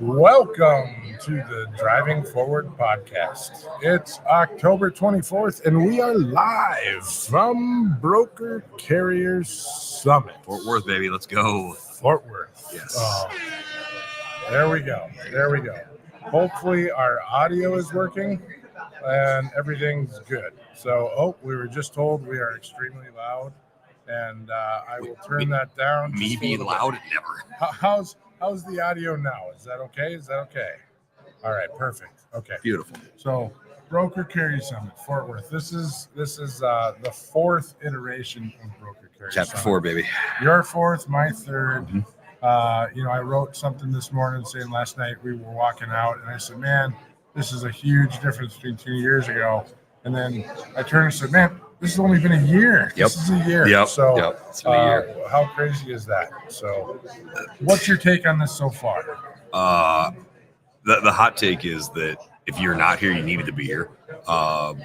Welcome to the Driving Forward podcast. It's October 24th, and we are live from Broker Carriers Summit. Fort Worth, baby. Let's go. Fort Worth. Yes. There we go. Hopefully our audio is working and everything's good. So, we were just told we are extremely loud, and I will turn that down. Me being loud? Never. How's the audio now? Is that okay? All right, perfect. Okay. Beautiful. So, Broker Carrier Summit, Fort Worth. This is the fourth iteration of Broker Carrier Chapter Summit. 4, baby. Your fourth, my third. Mm-hmm. I wrote something this morning saying last night we were walking out, and I said, man, this is a huge difference between 2 years ago. And then I turned and said, man, this has only been a year. Yep. This is a year. Yep. So, It's been a year. How crazy is that? So, what's your take on this so far? The hot take is that if you're not here, you needed to be here. But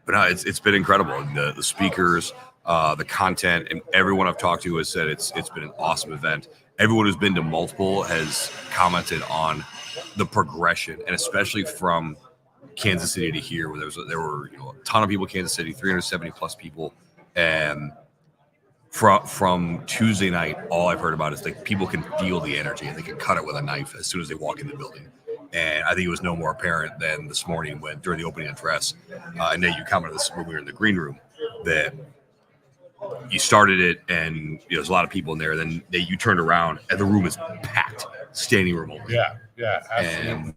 no, it's been incredible. The speakers, the content, and everyone I've talked to has said it's been an awesome event. Everyone who's been to multiple has commented on the progression, and especially from Kansas City to here, where there were a ton of people in Kansas City, 370 plus people, and from Tuesday night, all I've heard about is like people can feel the energy and they can cut it with a knife as soon as they walk in the building. And I think it was no more apparent than this morning when during the opening address, and Nate, you commented this when we were in the green room, that you started it and there's a lot of people in there. Then you turned around and the room is packed, standing room only. Yeah, absolutely.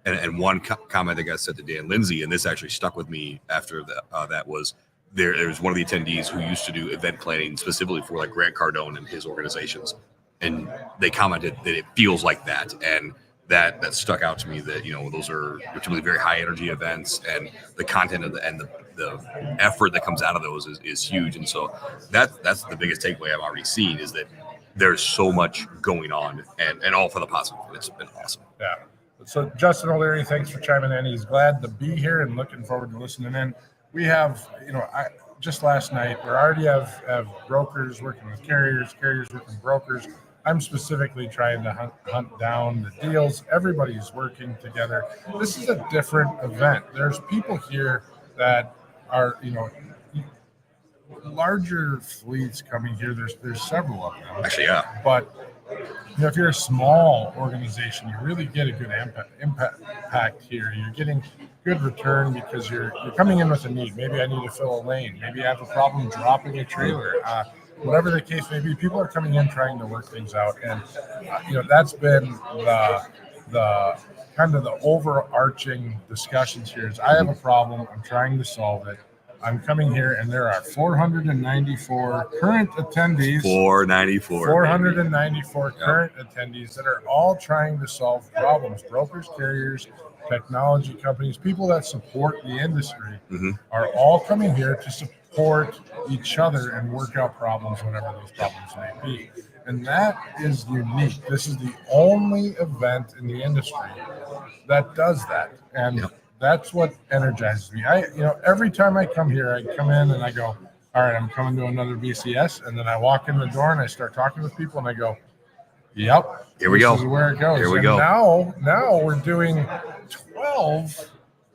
And one comment that got said to Dan Lindsay, and this actually stuck with me after that was there's one of the attendees who used to do event planning specifically for like Grant Cardone and his organizations, and they commented that it feels like that, and that stuck out to me that those are typically very high energy events, and the content of the effort that comes out of those is huge, and so that's the biggest takeaway I've already seen is that there's so much going on, and all for the positive. It's been awesome. Yeah. So Justin O'Leary, thanks for chiming in. He's glad to be here and looking forward to listening in. We have, just last night, we already have brokers working with carriers working with brokers. I'm specifically trying to hunt down the deals. Everybody's working together. This is a different event. There's people here that are, larger fleets coming here. There's several of them. Actually, yeah. But if you're a small organization, you really get a good impact here. You're getting good return because you're coming in with a need. Maybe I need to fill a lane. Maybe I have a problem dropping a trailer. Whatever the case may be, people are coming in trying to work things out, and that's been the kind of the overarching discussions here. Is I have a problem. I'm trying to solve it. I'm coming here, and there are 494 current attendees. 494 current attendees that are all trying to solve problems. Brokers, carriers, technology companies, people that support the industry are all coming here to support each other and work out problems, whatever those problems may be. And that is unique. This is the only event in the industry that does that. And that's what energizes me. Every time I come here, I come in and I go, all right, I'm coming to another BCS. And then I walk in the door and I start talking with people and I go, yep, here we go. This is where it goes. Here we go. Now we're doing 12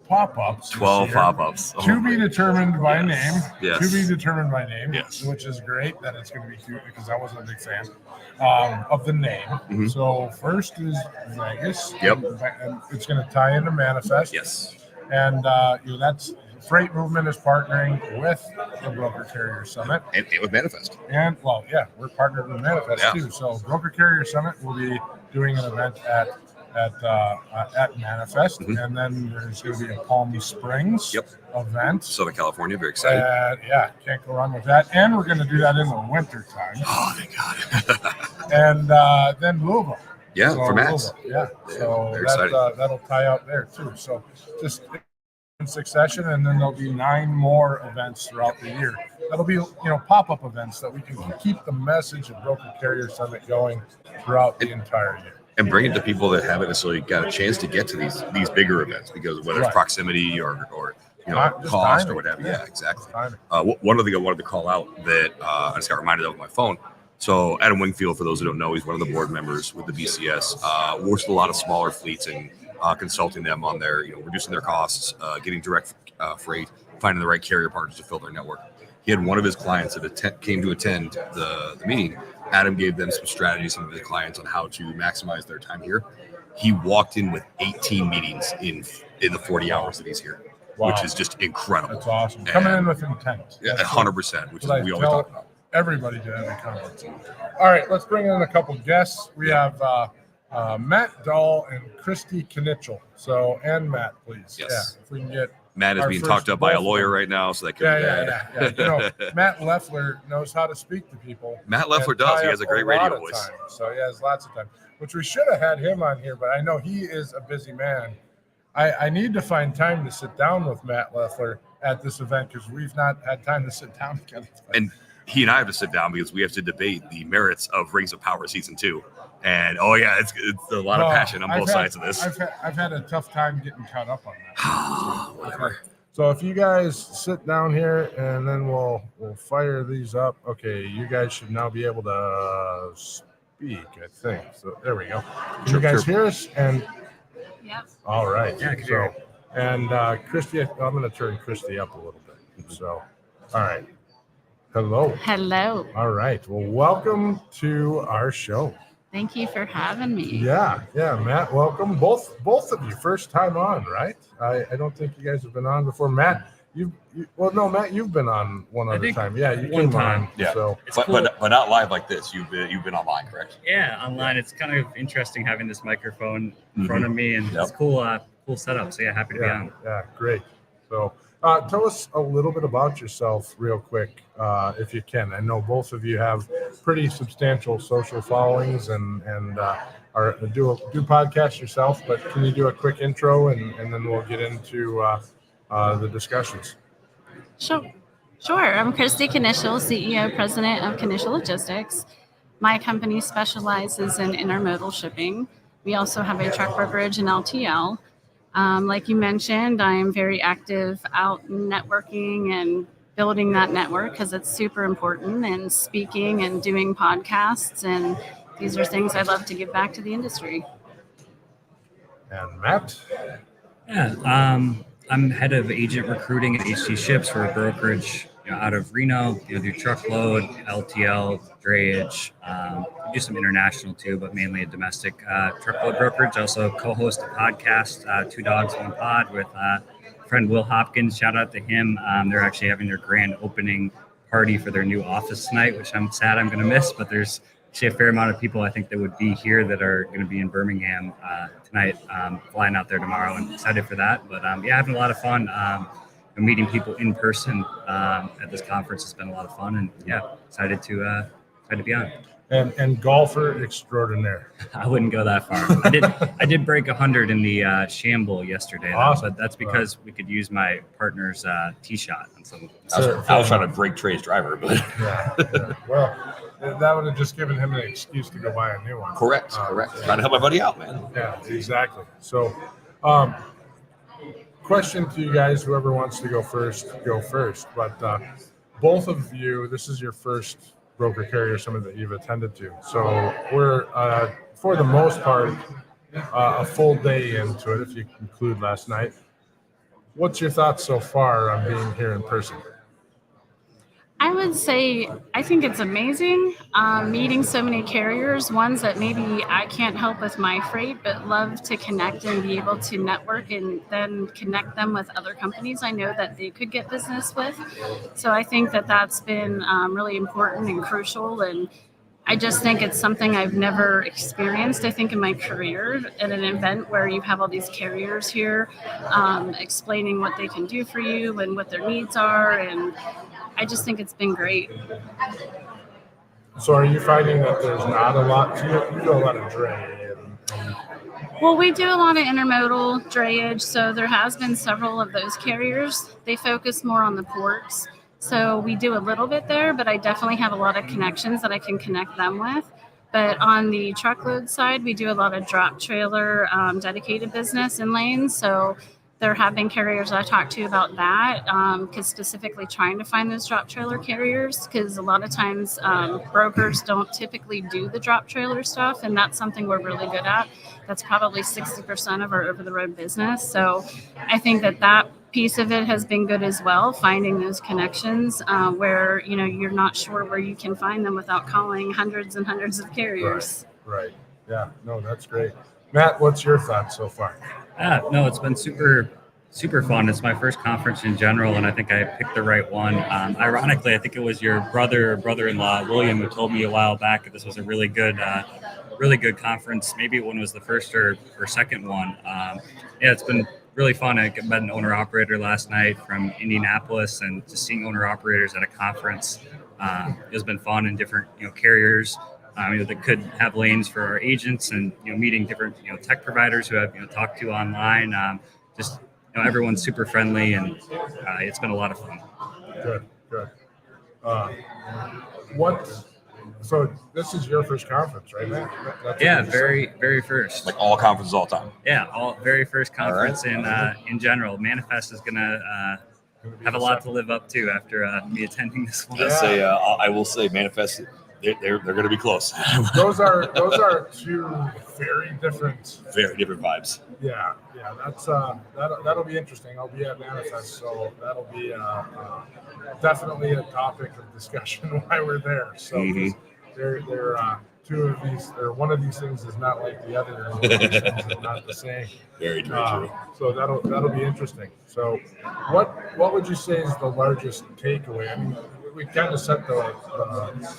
pop-ups. 12 pop-ups. To be determined by name. Yes. To be determined by name. Yes. Which is great that it's going to be cute because I wasn't a big fan of the name. Mm-hmm. So first is Vegas. Yep. And it's going to tie into Manifest. Yes. And that's Freight Movement is partnering with the Broker Carrier Summit. And with Manifest. And we're partnered with Manifest too. So Broker Carrier Summit will be doing an event at Manifest, and then there's going to be a Palm Springs event. Southern California, very excited. Can't go wrong with that. And we're going to do that in the winter time. Oh, thank God. And then Louisville. Yeah, for Max. So that'll tie out there too. So just in succession, and then there'll be 9 more events throughout the year. That'll be pop-up events that we can keep the message of Broker Carrier Summit going throughout the entire year. And bring it to people that haven't necessarily got a chance to get to these bigger events because whether it's proximity or cost timing. or whatever. Yeah, exactly. One other thing I wanted to call out that I just got reminded of on my phone So Adam Wingfield, for those who don't know, he's one of the board members with the BCS. Works with a lot of smaller fleets and consulting them on their, reducing their costs, getting direct freight, finding the right carrier partners to fill their network. He had one of his clients that came to attend the meeting. Adam gave them some strategies, some of his clients, on how to maximize their time here. He walked in with 18 meetings in the 40 hours that he's here, which is just incredible. That's awesome. Coming in with intent. Yeah, 100%, which is what we always talk about. Everybody to every conference. All right, let's bring in a couple guests. We have Matt Dahl and Kristy Knichel. So, and Matt, please. Yes. Yeah, if we can get. Matt is being talked up by a lawyer right now, so that could be bad. Yeah. Matt Leffler knows how to speak to people. Matt Leffler does. He has a great radio voice. Time. So he has lots of time, which we should have had him on here, but I know he is a busy man. I need to find time to sit down with Matt Leffler at this event because we've not had time to sit down together. And he and I have to sit down because we have to debate the merits of Rings of Power Season 2. And, it's a lot of passion on both sides of this. I've had a tough time getting caught up on that. Whatever. So if you guys sit down here and then we'll fire these up. Okay, you guys should now be able to speak, I think. So there we go. Can you guys hear us? And yep. All right. Yeah, I can hear you. And Kristy, I'm going to turn Kristy up a little bit. So, all right. Hello. Hello. All right. Well, welcome to our show. Thank you for having me. Yeah, Matt, welcome. Both of you, first time on, right? I don't think you guys have been on before. Matt, Matt, you've been on one other time. Yeah, you one came time. on. Yeah. So, but not live like this. You've been online, correct? Yeah, online. It's kind of interesting having this microphone in front of me, and it's cool setup. So happy to be on. Yeah, great. So, tell us a little bit about yourself real quick, if you can. I know both of you have pretty substantial social followings and do podcasts yourself, but can you do a quick intro and then we'll get into the discussions? Sure. I'm Kristy Knichel, CEO, President of Knichel Logistics. My company specializes in intermodal shipping. We also have a truck brokerage in LTL. Like you mentioned, I am very active out networking and building that network because it's super important, and speaking and doing podcasts. And these are things I'd love to give back to the industry. And Matt? Yeah, I'm head of agent recruiting at HT Ships. We're a brokerage out of Reno. Do truckload, LTL, drayage. We do some international too, but mainly a domestic truckload brokerage. Also co-host a podcast, Two Dogs, One Pod, with friend Will Hopkins. Shout out to him. They're actually having their grand opening party for their new office tonight, which I'm sad I'm going to miss, but there's actually a fair amount of people I think that would be here that are going to be in Birmingham tonight, flying out there tomorrow, and excited for that. But having a lot of fun. Meeting people in person at this conference has been a lot of fun, and excited to be on. And golfer extraordinaire. I wouldn't go that far. I did break 100 in the Shamble yesterday, awesome. But that's because we could use my partner's tee shot on some. I was trying to break Trey's driver, but well, that would have just given him an excuse to go buy a new one. Correct. Trying to help my buddy out, man. Yeah, exactly. So, question to you guys, whoever wants to go first, go first. But both of you, this is your first broker carrier summit that you've attended to. So we're, for the most part, a full day into it, if you include last night. What's your thoughts so far on being here in person? I would say I think it's amazing meeting so many carriers, ones that maybe I can't help with my freight, but love to connect and be able to network and then connect them with other companies I know that they could get business with. So I think that that's been really important and crucial. And I just think it's something I've never experienced, I think, in my career at an event where you have all these carriers here explaining what they can do for you and what their needs are. And I just think it's been great. So are you finding that there's not a lot? You do a lot of dray. Well, we do a lot of intermodal drayage. So there has been several of those carriers. They focus more on the ports. So we do a little bit there, but I definitely have a lot of connections that I can connect them with. But on the truckload side, we do a lot of drop trailer dedicated business in lanes. So There have been carriers I talked to about that, because specifically trying to find those drop trailer carriers, because a lot of times brokers don't typically do the drop trailer stuff, and that's something we're really good at. That's probably 60% of our over-the-road business. So I think that piece of it has been good as well, finding those connections where you're not sure where you can find them without calling hundreds and hundreds of carriers. Right. Yeah. No, that's great. Matt, what's your thoughts so far? No, it's been super fun. It's my first conference in general, and I think I picked the right one. Ironically, I think it was your brother-in-law, William, who told me a while back that this was a really good conference. Maybe one was the first or second one. It's been really fun. I met an owner-operator last night from Indianapolis, and just seeing owner-operators at a conference has been fun, and different carriers that could have lanes for our agents, and meeting different tech providers who I've talked to online. Everyone's super friendly, and it's been a lot of fun. Good. So this is your first conference, right, Matt? That's very first. Like all conferences all time. Yeah, all very first conference in general. Manifest is gonna have a lot to live up to after me attending this one. I will say Manifest. They're going to be close. Those are two very different vibes. Yeah. That'll be interesting. I'll be at Manifest, so that'll be definitely a topic of discussion while we're there. So they're two of these, or one of these things is not like the other, and one of these things is not the same. Very true. So that'll be interesting. So what would you say is the largest takeaway? I mean, we kind of set the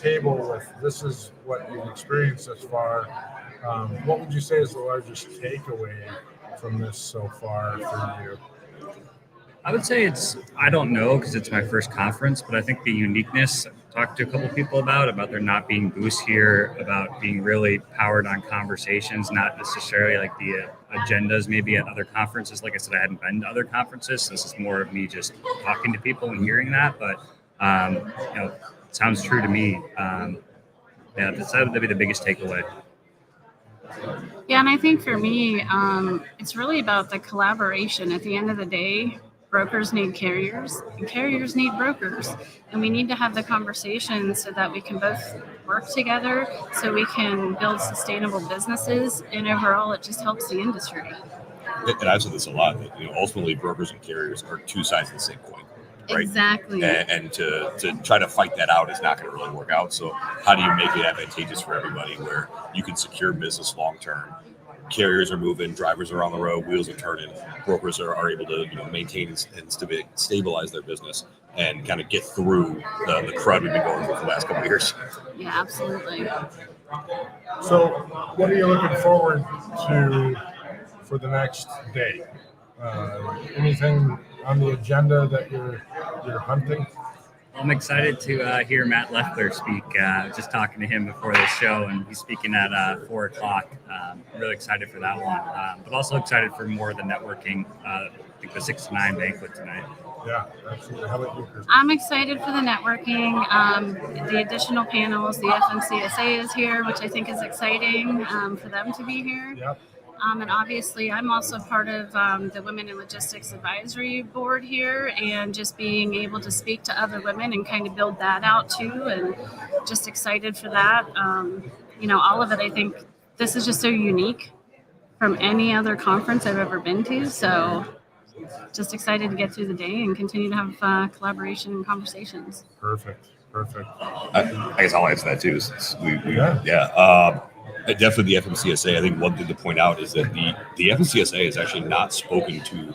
table with this is what you've experienced thus far. What would you say is the largest takeaway from this so far for you? I would say I don't know, because it's my first conference, but I think the uniqueness, I've talked to a couple people about there not being booths here, about being really powered on conversations, not necessarily like the agendas maybe at other conferences. Like I said, I hadn't been to other conferences, so this is more of me just talking to people and hearing that, but it sounds true to me. That would be the biggest takeaway. Yeah, and I think for me, it's really about the collaboration. At the end of the day, brokers need carriers, and carriers need brokers, and we need to have the conversation so that we can both work together, so we can build sustainable businesses, and overall, it just helps the industry. And I've said this a lot, that ultimately brokers and carriers are two sides of the same coin. Right? Exactly. And to try to fight that out is not going to really work out. So how do you make it advantageous for everybody where you can secure business long term? Carriers are moving, drivers are on the road, wheels are turning, brokers are able to maintain and stabilize their business and kind of get through the crud we've been going through for the last couple of years. Yeah, absolutely. So what are you looking forward to for the next day? Anything on the agenda that you're hunting? I'm excited to hear Matt Leffler speak. Just talking to him before this show, and he's speaking at 4:00. I'm really excited for that one, but also excited for more of the networking. I think the 6 to 9 banquet tonight. Yeah, absolutely. How about you, Kristy? I'm excited for the networking, the additional panels. The FMCSA is here, which I think is exciting for them to be here. Yep. And obviously, I'm also part of the Women in Logistics Advisory Board here, and just being able to speak to other women and kind of build that out too, and just excited for that. All of it, I think this is just so unique from any other conference I've ever been to. So just excited to get through the day and continue to have collaboration and conversations. Perfect. I guess I'll answer that too. Definitely the FMCSA. I think one thing to point out is that the FMCSA has actually not spoken to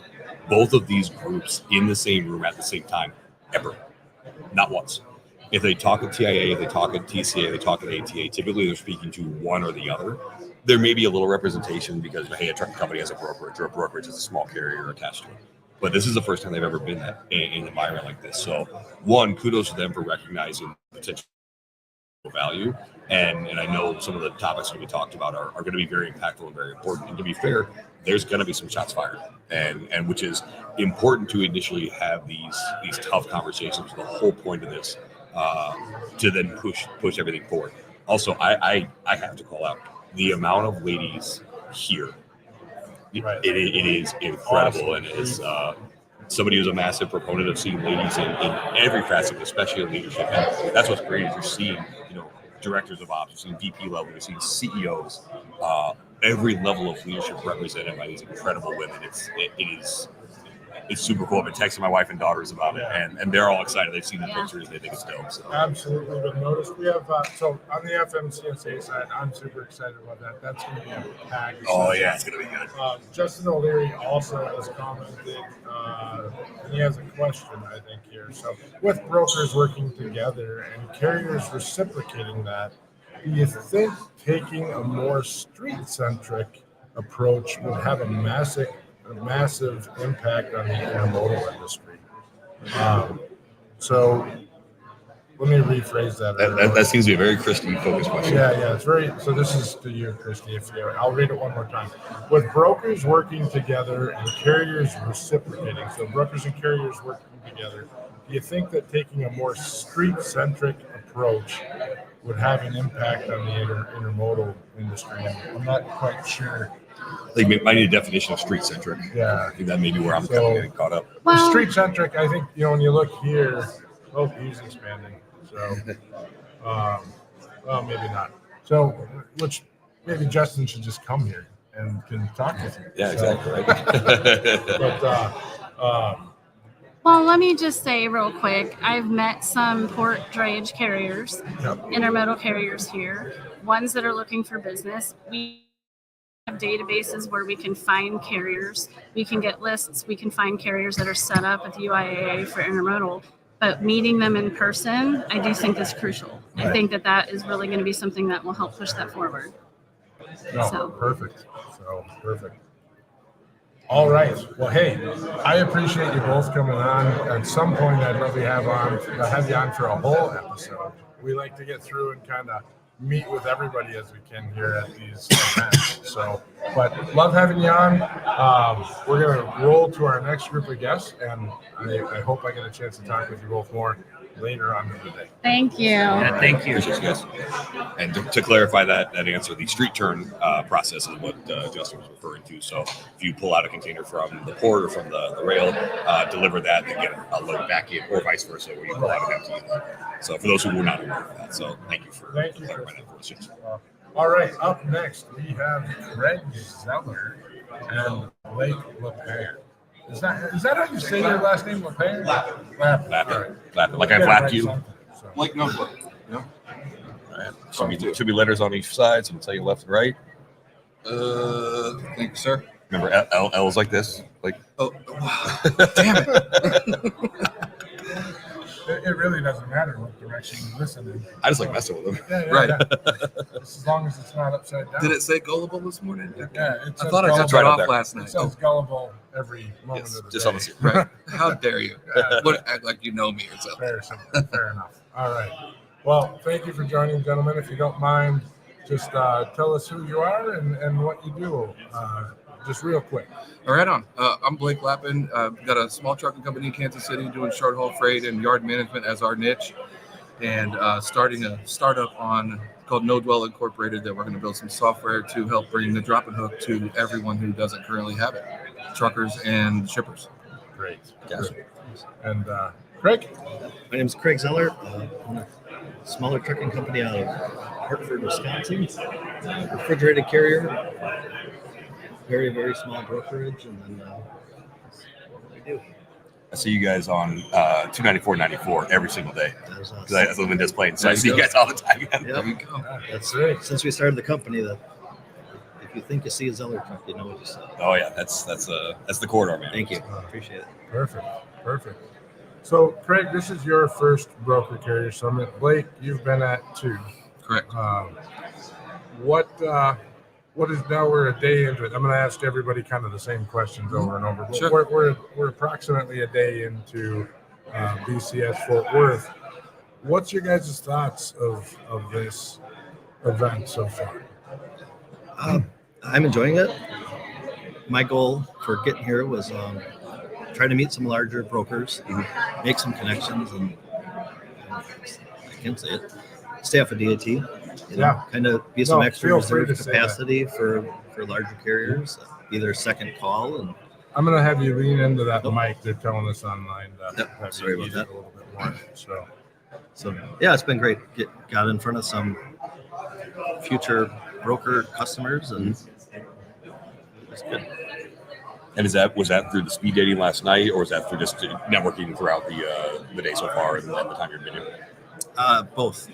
both of these groups in the same room at the same time, ever. Not once. If they talk at TIA, if they talk at TCA, they talk at ATA, typically they're speaking to one or the other. There may be a little representation because, hey, a trucking company has a brokerage, or a brokerage has a small carrier attached to it. But this is the first time they've ever been in an environment like this. So, one, kudos to them for recognizing potential value. And I know some of the topics that we talked about are going to be very impactful and very important. And to be fair, there's going to be some shots fired, and which is important to initially have these tough conversations. The whole point of this to then push everything forward. Also, I have to call out the amount of ladies here Right. It is incredible, and it's somebody who's a massive proponent of seeing ladies in every facet, especially in leadership. And that's what's great is you're seeing, directors of ops, you're seeing VP level, you're seeing CEOs, every level of leadership represented by these incredible women. It's super cool. I've been texting my wife and daughters about it, and they're all excited. They've seen the pictures. They think it's dope. So. Absolutely. But notice we have, so on the FMCSA side, I'm super excited about that. That's going to be a package. Oh, yeah, it's going to be good. Justin O'Leary also has commented, and he has a question, I think, here. So with brokers working together and carriers reciprocating that, do you think taking a more street-centric approach would have a massive impact on the intermodal industry? So let me rephrase that. That seems to be a very Kristy focused question. Yeah, it's very. So this is to you, Kristy. I'll read it one more time. With brokers working together and carriers reciprocating, so brokers and carriers working together, do you think that taking a more street-centric approach would have an impact on the intermodal industry? I'm not quite sure. They might need a definition of street-centric. Yeah. I think that may be where I'm kind of getting caught up. Well, Street-centric, I think, when you look here, he's expanding. So, well, maybe not. So, which maybe Justin should just come here and can talk with you. Yeah, exactly. Right. But, well, let me just say real quick, I've met some port drayage carriers, intermodal carriers here, ones that are looking for business. We have databases where we can find carriers. We can get lists. We can find carriers that are set up with UIAA for intermodal. But meeting them in person, I do think is crucial. I think that is really going to be something that will help push that forward. Perfect. Perfect. All right. Well, hey, I appreciate you both coming on. At some point, I'd love to have you on for a whole episode. We like to get through and kind of meet with everybody as we can here at these events. So, but love having you on. We're going to roll to our next group of guests, and I hope I get a chance to talk with you both more later on in the day. Thank you. Yeah, thank you. Appreciate you guys. And to clarify that answer, the street turn process is what Justin was referring to. So if you pull out a container from the port or from the rail, deliver that, and get a load back in, or vice versa, where you pull out an empty. So for those who were not aware of that, so thank you for clarifying that for us. All right, up next we have Craig Zeller and Blake Lappan. Is that how you say your last name, Lappan? Lappan. Like I've lapped you. Like notebook. Yeah. All right. Should be letters on each side, so we'll tell you left and right. Thank you, sir. Remember, L's like this. Like, oh, damn it. It really doesn't matter what direction you listen in. I just like messing with them. Yeah, Right. Just as long as it's not upside down. Did it say gullible this morning? Yeah, I thought I cut right it up off there. last It night. says gullible every moment Yes, of the just day. on the seat. Right. How dare you? Yeah. What, act like you know me or something. Fair enough. All right. Well, thank you for joining, gentlemen. If you don't mind, just tell us who you are and what you do. Just real quick. All right, on. I'm Blake Lappan. Got a small trucking company in Kansas City doing short haul freight and yard management as our niche, and starting a startup called No Dwell Incorporated that we're going to build some software to help bring the drop and hook to everyone who doesn't currently have it, truckers and shippers. Great. Yes. And Craig? My name is Craig Zeller. I'm a smaller trucking company out of Hartford, Wisconsin. Refrigerated carrier. Very, very small brokerage. And then that's what we do. I see you guys on 294.94 every single day. That Because I live in Des Plaines, so I There you see you go. guys all the time. Yep. There you go. That's Great. since we started the company. If you think you see a Zeller truck, you know what you see. Oh yeah, that's the corridor, man. Thank you. Appreciate it. Perfect. So, Craig, this is your first broker carrier summit. Blake, you've been at 2. Correct. What is now we're a day into it? I'm going to ask everybody kind of the same questions over and over. But Sure. we're approximately a day into BCS Fort Worth. What's your guys' thoughts of this event so far? I'm enjoying it. My goal for getting here was try to meet some larger brokers, make some connections, and I can't say it. Stay off of DAT. Kind of be some extra feel free reserve to say capacity for for larger carriers, either second call and. I'm gonna have you lean into that Nope. mic. They're telling us online that Yep, have sorry you about eat that. it a little bit more. So yeah, it's been great. Got in front of some future broker customers, and it's good. And was that through the speed dating last night, or was that through just networking throughout the day so far and the time you've been here? Both.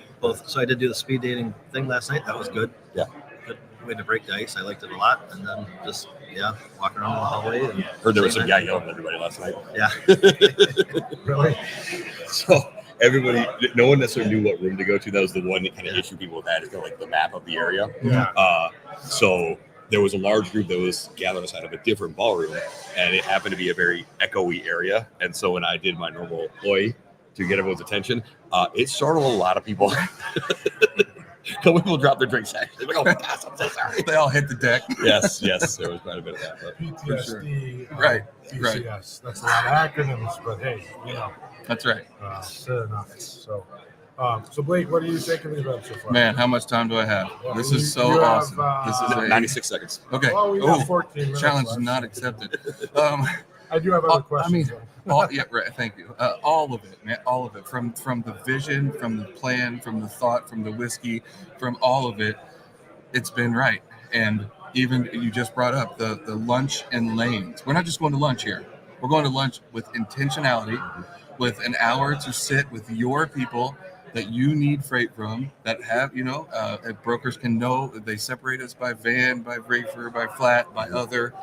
So I did do the speed dating thing last night. That was good. Yeah. Good way to break the ice. I liked it a lot. And then just walking around the hallway. And Heard there was some guy yelling at everybody last night. Yeah. Really? So everybody, no one necessarily knew what room to go to. That was the one kind of issue people have had, is kind of like the map of the area. Yeah. So there was a large group that was gathered outside of a different ballroom, and it happened to be a very echoey area. And so when I did my normal oi to get everyone's attention, it startled a lot of people. A couple people dropped their drinks. Actually, like, oh my gosh, I'm so sorry. They all hit the deck. Yes, there was quite a bit of that. But PTSD. Right, BCS. That's a lot of acronyms, but hey, That's right. fair enough. So Blake, what do you think of the event so far? Man, how much time do I have? Well, This you is so have, awesome. This is 96 seconds. okay. Well, we got 14 minutes challenge left. not accepted. I do have other questions. Yeah, right. Thank you. All of it, man. All of it. From the vision, from the plan, from the thought, from the whiskey, from all of it. It's been right. And even you just brought up the lunch and lanes. We're not just going to lunch here. We're going to lunch with intentionality, with an hour to sit with your people that you need freight from, that have, brokers can know that they separate us by van, by reefer, by flat, by other.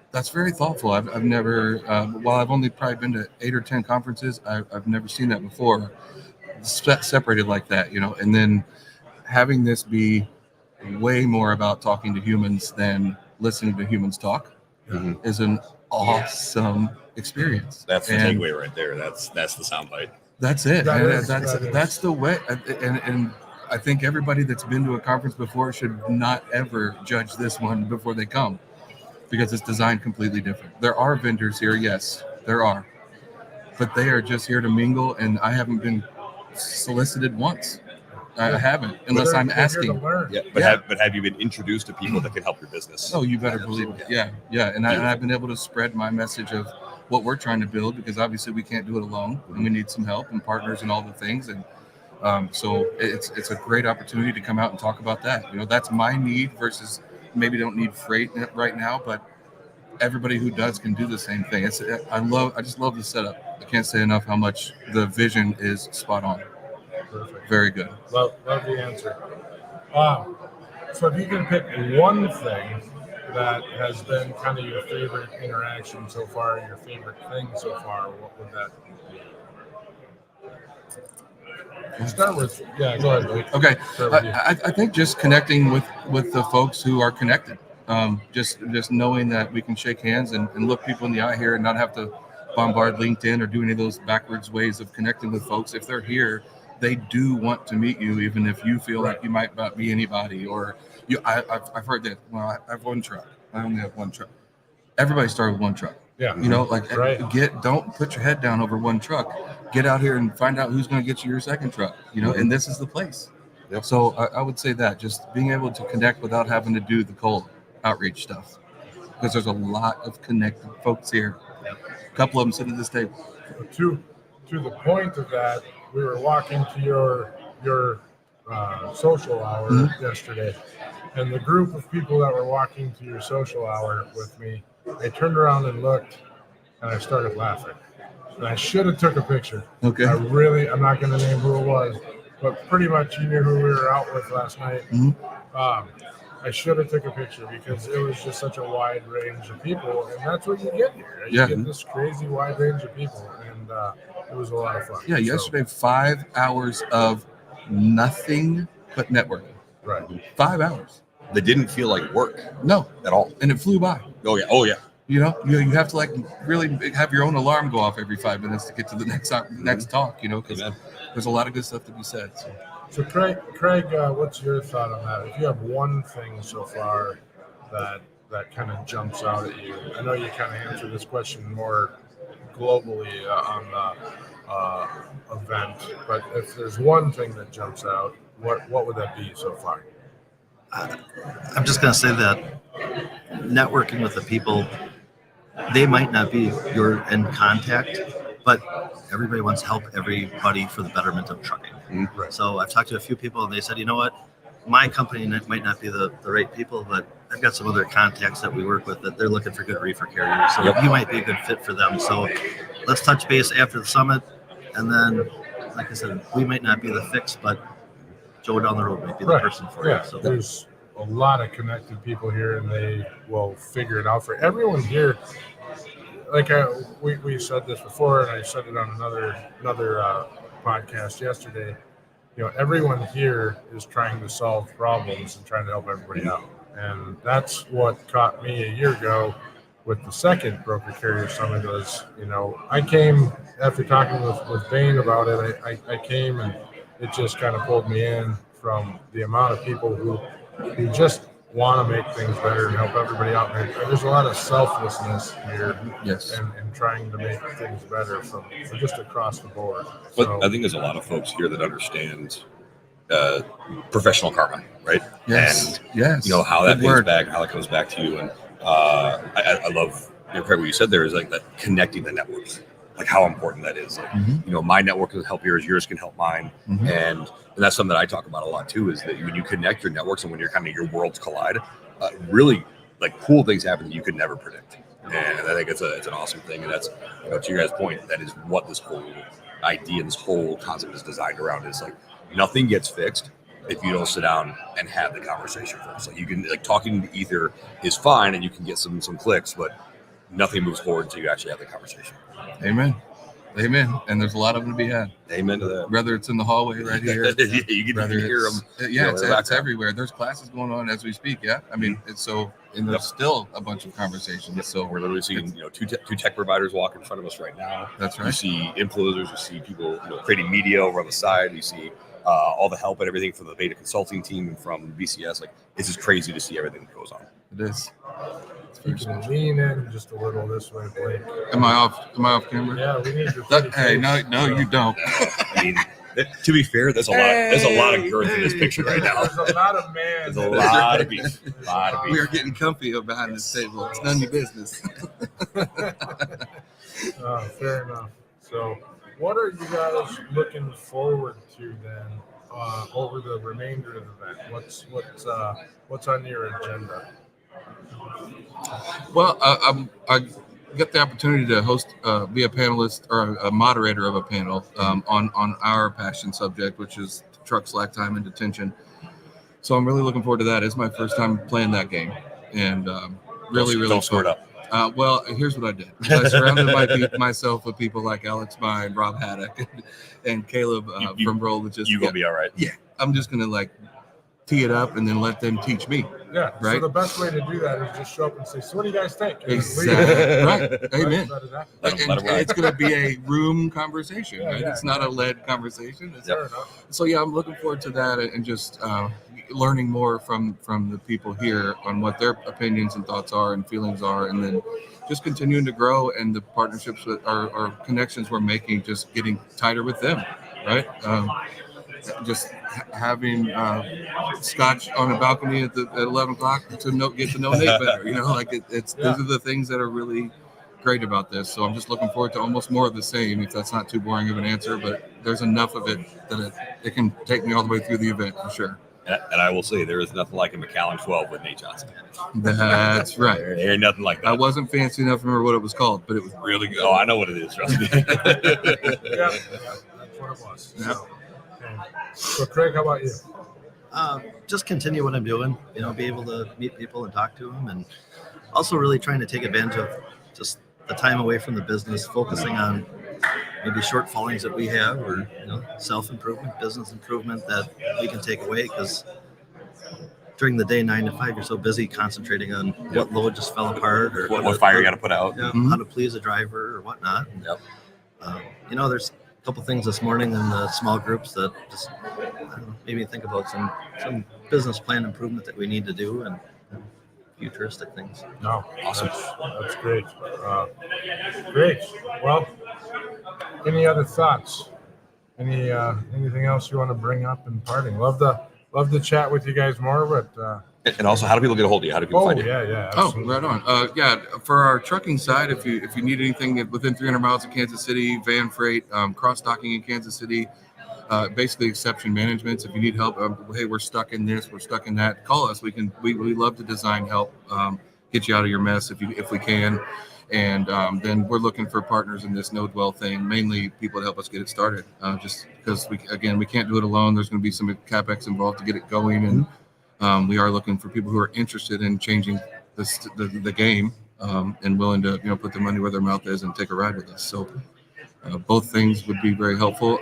That's very thoughtful. I've never, while I've only probably been to 8 or 10 conferences, I've never seen that before, separated like that, and then having this be way more about talking to humans than listening to humans talk is an awesome experience. That's the And takeaway right there. That's the soundbite. that's it. That man. is- that's that is. that's the way. And I think everybody that's been to a conference before should not ever judge this one before they come, because it's designed completely different. There are vendors here, yes, there are, but they are just here to mingle. And I haven't been solicited once. I haven't, unless I'm They're here to asking. learn. Yeah, but have you been introduced to people that can help your business? Oh, you better believe it. Yeah. And I've been able to spread my message of what we're trying to build, because obviously we can't do it alone, and we need some help and partners and all the things. And so it's a great opportunity to come out and talk about that. That's my need versus maybe don't need freight right now, but everybody who does can do the same thing. I just love the setup. I can't say enough how much the vision is spot on. Perfect. Very good. Love the answer. So if you can pick one thing that has been kind of your favorite interaction so far, your favorite thing so far, what would that be? Start with, go ahead, Blake. Okay. Start with you. I think just connecting with the folks who are connected. Just knowing that we can shake hands and look people in the eye here and not have to bombard LinkedIn or do any of those backwards ways of connecting with folks. If they're here, they do want to meet you, even if you feel like you might not be anybody. Or I've heard that. Well, I have one truck. I only have one truck. Everybody started with one truck. Yeah. Right. Don't put your head down over one truck. Get out here and find out who's going to get you your second truck. And this is the place. Yep. So I would say that just being able to connect without having to do the cold outreach stuff, because there's a lot of connected folks here. A couple of them sitting at this table. To the point of that, we were walking to your social hour yesterday, and the group of people that were walking to your social hour with me, I turned around and looked, and I started laughing. And I should have took a picture. Okay. I'm not going to name who it was, but pretty much you knew who we were out with last night. I should have took a picture because it was just such a wide range of people, and that's what you get here. You get this crazy wide range of people, and it was a lot of fun. Yeah, yesterday 5 hours of nothing but networking. Right. 5 hours. They didn't feel like work. No, at all. And it flew by. Oh yeah. You have to really have your own alarm go off every 5 minutes to get to the next talk. Because there's a lot of good stuff to be said. So Craig, what's your thought on that? If you have one thing so far that kind of jumps out at you, I know you kind of answered this question more globally on the event, but if there's one thing that jumps out, what would that be so far? I'm just going to say that networking with the people, they might not be your end contact, but everybody wants to help everybody for the betterment of trucking. Right. So I've talked to a few people, and they said, you know what, my company might not be the right people, but I've got some other contacts that we work with that they're looking for good reefer carriers. So you might be a good fit for them. So let's touch base after the summit. And then, like I said, we might not be the fix, but Joe down the road might be the person for you. So there's a lot of connected people here, and they will figure it out for everyone here. Like we said this before, and I said it on another podcast yesterday. You know, everyone here is trying to solve problems and trying to help everybody out, and that's what caught me a year ago with the second broker carrier summit. Was, you know, I came after talking with Bain about it. I came, and it just kind of pulled me in from the amount of people who just want to make things better and help everybody out. And there's a lot of selflessness here, and trying to make things better from just across the board. But So, I think there's a lot of folks here that understand professional karma, right? Yes. And you know how that Good pays word. back, how that comes back to you. And I love, Craig, what you said there is like that connecting the networks, like how important that is. Like, you know, my network can help yours can help mine, and that's something that I talk about a lot too. Is that when you connect your networks and when you're kind of your worlds collide, really like cool things happen that you could never predict. And I think it's an awesome thing. And that's, you know, to your guys' point, that is what this whole idea, this whole concept is designed around. Is like nothing gets fixed if you don't sit down and have the conversation first. Like you can, like, talking to ether is fine and you can get some clicks, but nothing moves forward until you actually have the conversation. Amen. And there's a lot of them to be had. Amen to that. Whether it's in the hallway right here, You can whether hear them. it's everywhere. There's classes going on as we speak. Yeah, I mean, it's so, and there's still a bunch of conversations. So We're literally seeing, you know, two tech providers walk in front of us right now. That's You right. see influencers, you see people, you know, creating media over on the side. You see all the help and everything from the Beta Consulting team and from BCS. Like, it's just crazy to see everything that goes on. It is. you can lean in just a little this way, Blake. Am I off camera? Yeah, we need your Hey, no, you don't. I mean, to be fair, there's a lot. There's a lot of girth in this picture right now. There's a lot of man. There's a lot of beef. We are getting comfy behind this table. It's none of your business. Fair enough. So, what are you guys looking forward to then over the remainder of the event? What's on your agenda? Well, I get the opportunity to host, be a panelist or a moderator of a panel on our passion subject, which is truck slack time and detention. So I'm really looking forward to that. It's my first time playing that game, and really don't screw it up. Well, here's what I did. I surrounded myself with people like Alex Mai and Rob Haddock and Caleb from Roll Logistics. You gonna be all right. Yeah, I'm just gonna like tee it up and then let them teach me. Yeah. Right. So the best way to do that is just show up and say, "So what do you guys think?" Exactly. Right. Amen. Let 'em And ride. it's going to be a room conversation, right? Yeah. It's not a led conversation. It's, Fair enough. So yeah, I'm looking forward to that and just learning more from the people here on what their opinions and thoughts are and feelings are, and then just continuing to grow and the partnerships with our connections we're making, just getting tighter with them, right? Just having scotch on a balcony at 11 o'clock to get to know Nate better. You know, like those are the things that are really great about this. So I'm just looking forward to almost more of the same, if that's not too boring of an answer, but there's enough of it that it can take me all the way through the event for sure. And I will say, there is nothing like a McAllen 12 with Nate Johnson. That's right. There ain't nothing like that. I wasn't fancy enough to remember what it was called, but it was really good. Oh, I know what it is. Trust me. Yeah, that's what it was. Yeah. So, Craig, how about you? just continue what I'm doing, you know, be able to meet people and talk to them, and also really trying to take advantage of just the time away from the business, focusing on maybe shortfallings that we have, or, you know, self-improvement, business improvement that we can take away, because during the day, 9 to 5, you're so busy concentrating on what load just fell apart, or what fire you got to put out. Yeah, how to please a driver or whatnot. And, you know, there's a couple things this morning in the small groups that just, I don't know, made me think about some business plan improvement that we need to do, and futuristic things. No, awesome. That's great. Great. Well, any other thoughts? Anything else you want to bring up in parting? Love love to chat with you guys more. But And also, how do people get a hold of you? How do people find you? yeah. Oh, Absolutely. right on. Yeah, for our trucking side, if you need anything within 300 miles of Kansas City, van freight, cross docking in Kansas City, basically exception management. If you need help, hey, we're stuck in this, we're stuck in that, call us. We love to design help, get you out of your mess if we can. And then we're looking for partners in this no dwell thing, mainly people to help us get it started. Just because we can't do it alone. There's going to be some capex involved to get it going, and we are looking for people who are interested in changing the game and willing to put their money where their mouth is and take a ride with us. So both things would be very helpful.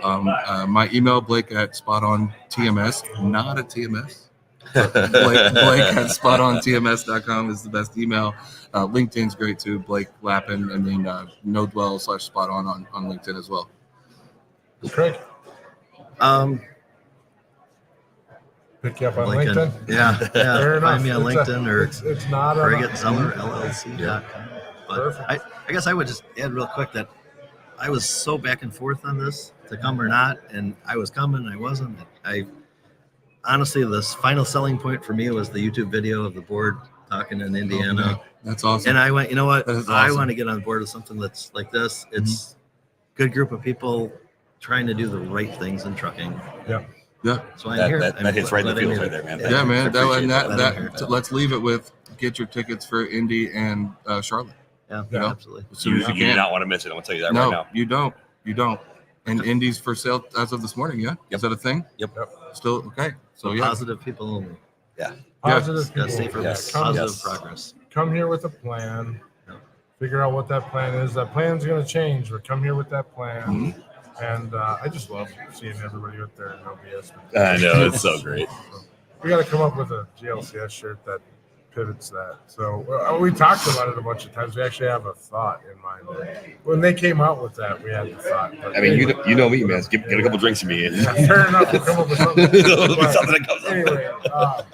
My email, Blake at SpotOnTMS, not a TMS. Blake at SpotOnTMS.com is the best email. LinkedIn's great too, Blake Lappan, and then NoDwell/SpotOn on LinkedIn as well. Craig, pick you up on LinkedIn. Yeah. Fair enough. Find me on LinkedIn or it's not Craig a Zeller, LLC.com. But Perfect. I guess I would just add real quick that I was so back and forth on this to come or not, and I was coming, I wasn't. I honestly, this final selling point for me was the YouTube video of the board talking in Indiana. That's awesome. And I went, you know what? That is I awesome. want to get on board with something that's like this. It's good group of people trying to do the right things in trucking. Yeah. So I'm here. That hits right in the feels right there, man. Yeah, man. That Let's leave it with get your tickets for Indy and Charlotte. Yeah, Yeah. absolutely. As soon as You you do can. not want to miss it. I'm going to tell you that No, right now. you don't. And Indy's for sale as of this morning. Yeah. Yep. Is that a thing? Yep. Still okay. So yeah. Positive people only. Positive Yeah, people. safer, Yes. positive Yes. progress. Come here with a plan. Figure out what that plan is. That plan's going to change, but come here with that plan. And I just love seeing everybody with their no BS. I know. It's so great. We got to come up with a GLCS shirt that pivots that. So we talked about it a bunch of times. We actually have a thought in mind. When they came out with that, we had the thought. But I mean, you know me, man. Get a couple drinks to me. Yeah, fair enough. We'll come up with something. It'll be But something that comes up.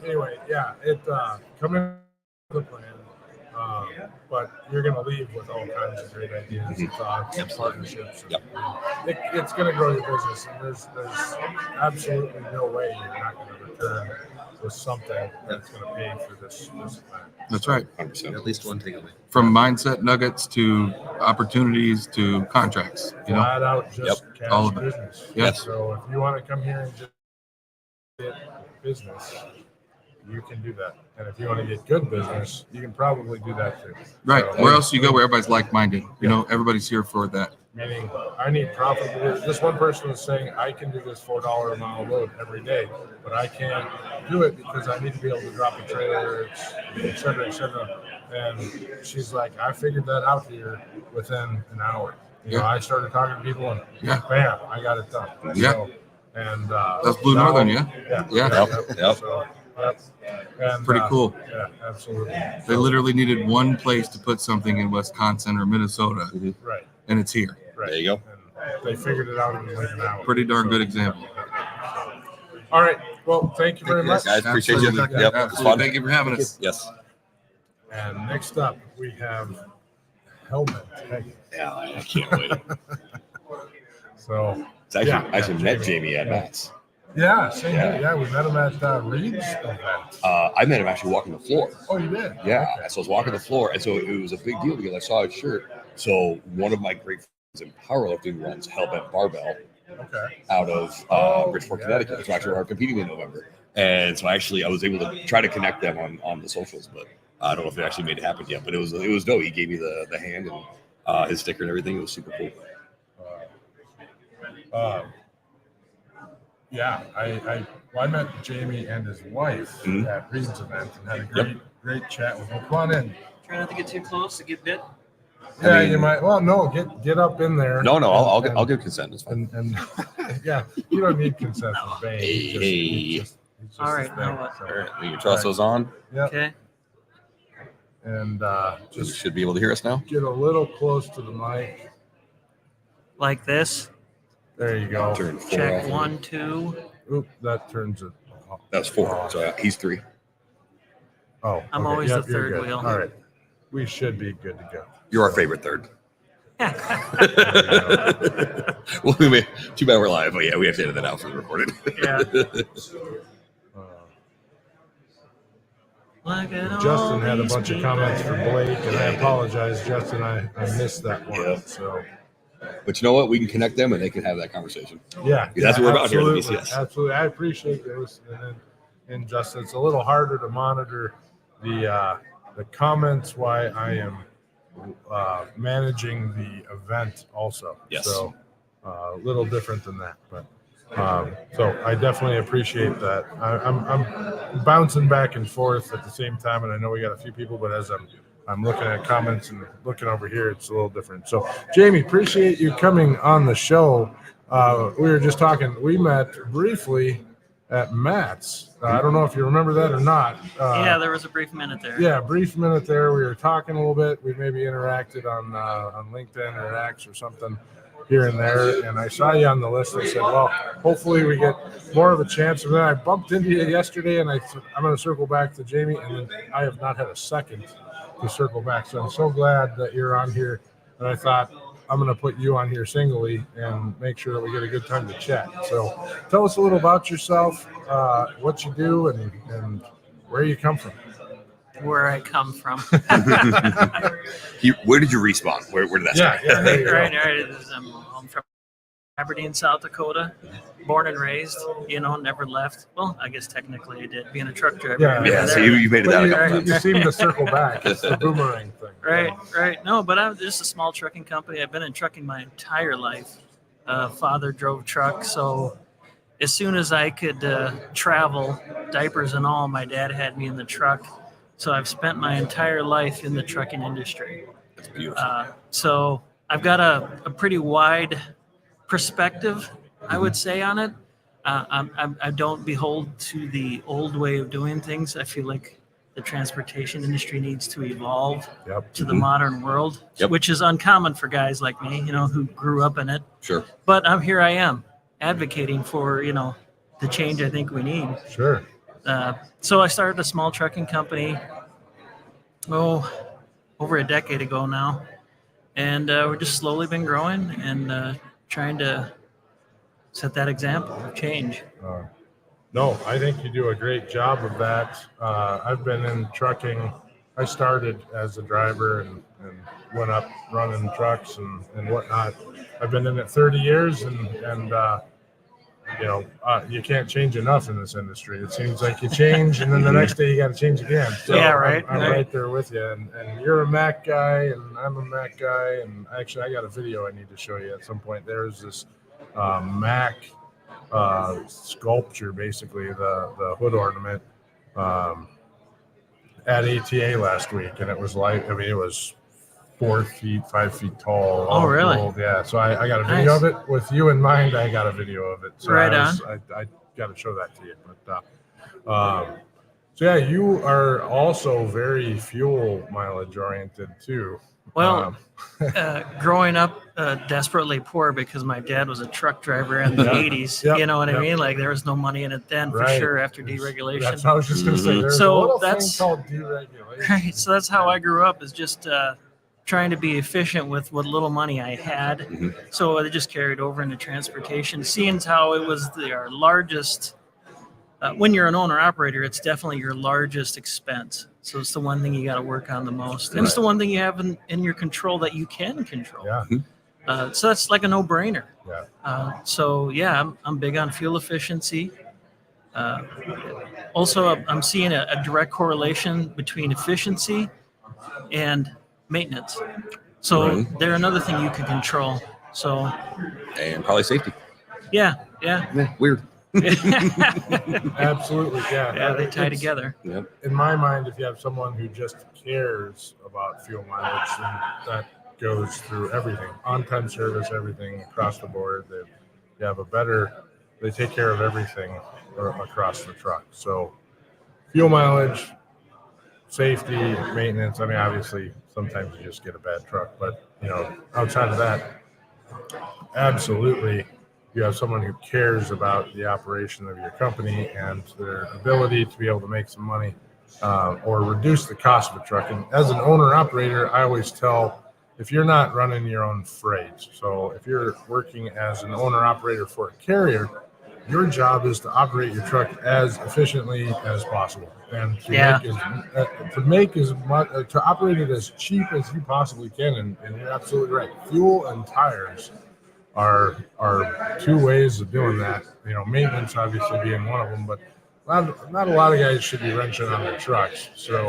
anyway, yeah, it come in with a plan. But you're going to leave with all kinds of great ideas and thoughts and partnerships. And it's going to grow your business. And there's absolutely no way you're not going to return with something that's going to pay for this plan. That's right. 100%. At least one takeaway. From mindset nuggets to opportunities to contracts. Flat out just cash all of it. business. Yes. So if you want to come here and just get business, you can do that. And if you want to get good business, you can probably do that too. Right. So, Where else do you go where everybody's like-minded? Everybody's here for that. meaning I need profit. This one person is saying I can do this $4 a mile load every day, but I can't do it because I need to be able to drop a trailer, et cetera, et cetera. And she's like, I figured that out here within an hour. You know, I started talking to people and bam, I got it done. Yeah. So, and That's Blue Northern, yeah? Yep. So, and, Pretty cool. Yeah, absolutely. They literally needed one place to put something in Wisconsin or Minnesota, Right. and it's here. Right. There you go. And they figured it out in like an hour. Pretty darn good example. All right. Well, thank you very much. Guys, appreciate you. Absolutely. Yep. It's Absolutely. fun. Thank you for having us. Yes. And next up, we have Helmet. Hagen. Yeah, I can't wait. So, It's actually met Jamie at Matt's. yeah, same here. Yeah, we met him at Reed's event. I met him actually walking the floor. Oh, you did? Yeah, Okay. so I was walking the floor, and so it was a big deal because I saw his shirt. So one of my great friends in powerlifting runs Hellbent Barbell Okay. out of Bridgeport, Connecticut. So actually, we're competing in November, and so actually I was able to try to connect them on the socials, but I don't know if it actually made it happen yet. But it was dope. He gave me the hand and his sticker and everything. It was super cool. Yeah, I met Jamie and his wife at Reed's event and had a great chat with them. Come on in. Try not to get too close to get bit. Yeah, you might. Well, no, get up in there. No, and- I'll give consent. It's fine. And yeah, you don't need consent from Bain. Hey. He's just All right, his thing, now what? All right, you can toss those on. Yeah, Okay. and You just should be able to hear us now. get a little close to the mic. Like this. There you go. Turn 4 Check off. 1, 2. Oop, that turns it. That's 4. So he's 3. Oh, I'm okay. always Yep, the you're third good. wheel. All right, we should be good to go. You're our favorite third. Well, too bad we're live, but yeah, we have to edit that out for the recording. Yeah. Justin had a bunch of comments for Blake, and I apologize, Justin. I missed that one. Yeah. So, But you know what? We can connect them, and they can have that conversation. yeah, That's what we're about here at the absolutely, BCS. Absolutely, I appreciate this. And Justin, it's a little harder to monitor the comments while I am managing the event also. Yes. So a little different than that, but so I definitely appreciate that. I'm bouncing back and forth at the same time, and I know we got a few people, but as I'm looking at comments and looking over here, it's a little different. So Jamie, appreciate you coming on the show. We were just talking. We met briefly at Matt's. I don't know if you remember that or not. Yeah, there was a brief minute there. Yeah, brief minute there. We were talking a little bit. We maybe interacted on LinkedIn or X or something here and there. And I saw you on the list. I said, well, hopefully we get more of a chance. And then I bumped into you yesterday, and I said, I'm going to circle back to Jamie. And then I have not had a second to circle back. So I'm so glad that you're on here. And I thought, I'm going to put you on here singly and make sure that we get a good time to chat. So tell us a little about yourself, what you do, and where you come from. Where I come from. Where did you respawn? Where did that start? Yeah, there you go. Right. I'm from Aberdeen, South Dakota. Born and raised, never left. Well, I guess technically I did, being a truck driver. Yeah, So you made it out a couple you seem to circle back. It's the boomerang thing. Right. No, but I'm just a small trucking company. I've been in trucking my entire life. Father drove trucks, so as soon as I could travel, diapers and all, my dad had me in the truck. So I've spent my entire life in the trucking industry. That's beautiful. So I've got a pretty wide perspective, I would say, on it. I don't behold to the old way of doing things. I feel like the transportation industry needs to evolve to the modern world, which is uncommon for guys like me, who grew up in it. Sure. But here I am advocating for, the change I think we need. Sure. So I started a small trucking company, over a decade ago now. And we're just slowly been growing and trying to set that example of change. No, I think you do a great job of that. I've been in trucking. I started as a driver and went up running trucks and whatnot. I've been in it 30 years and you can't change enough in this industry. It seems like you change and then the next day you got to change again. So Yeah, right. I'm right there with you. And you're a Mac guy and I'm a Mac guy. And actually I got a video I need to show you at some point. There's this Mac sculpture, basically the hood ornament at ATA last week. And it was it was 4 feet, 5 feet tall. Oh, really? Gold. Yeah. So I got a video of it with you in mind. I got a video of it. So Right I got to show that to you. But so yeah, you are also very fuel mileage oriented too. Well, growing up desperately poor because my dad was a truck driver in the 80s, you know what I mean? Like there was no money in it then for sure after deregulation. That's what I was just going to say. There's So a little that's- thing called deregulation. Right. So that's how I grew up, is just trying to be efficient with what little money I had. So it just carried over into transportation, seeing how it was our largest. When you're an owner operator, it's definitely your largest expense. So it's the one thing you got to work on the most. And it's the one thing you have in your control that you can control. Yeah. So that's like a no-brainer. Yeah. I'm big on fuel efficiency. Also, I'm seeing a direct correlation between efficiency and maintenance. So they're another thing you can control. So, And probably safety. yeah. Weird. Absolutely. Yeah, they tie It's- together. Yep. In my mind, if you have someone who just cares about fuel mileage, then that goes through everything, on-time service, everything across the board. They take care of everything across the truck. So fuel mileage, safety, maintenance. I mean, obviously sometimes you just get a bad truck, but outside of that, absolutely. You have someone who cares about the operation of your company and their ability to be able to make some money or reduce the cost of a truck. And as an owner operator, I always tell if you're not running your own freight, so if you're working as an owner operator for a carrier, your job is to operate your truck as efficiently as possible, and to operate it as cheap as you possibly can. And you're absolutely right. Fuel and tires are two ways of doing that. Maintenance obviously being one of them, but not a lot of guys should be wrenching on their trucks. So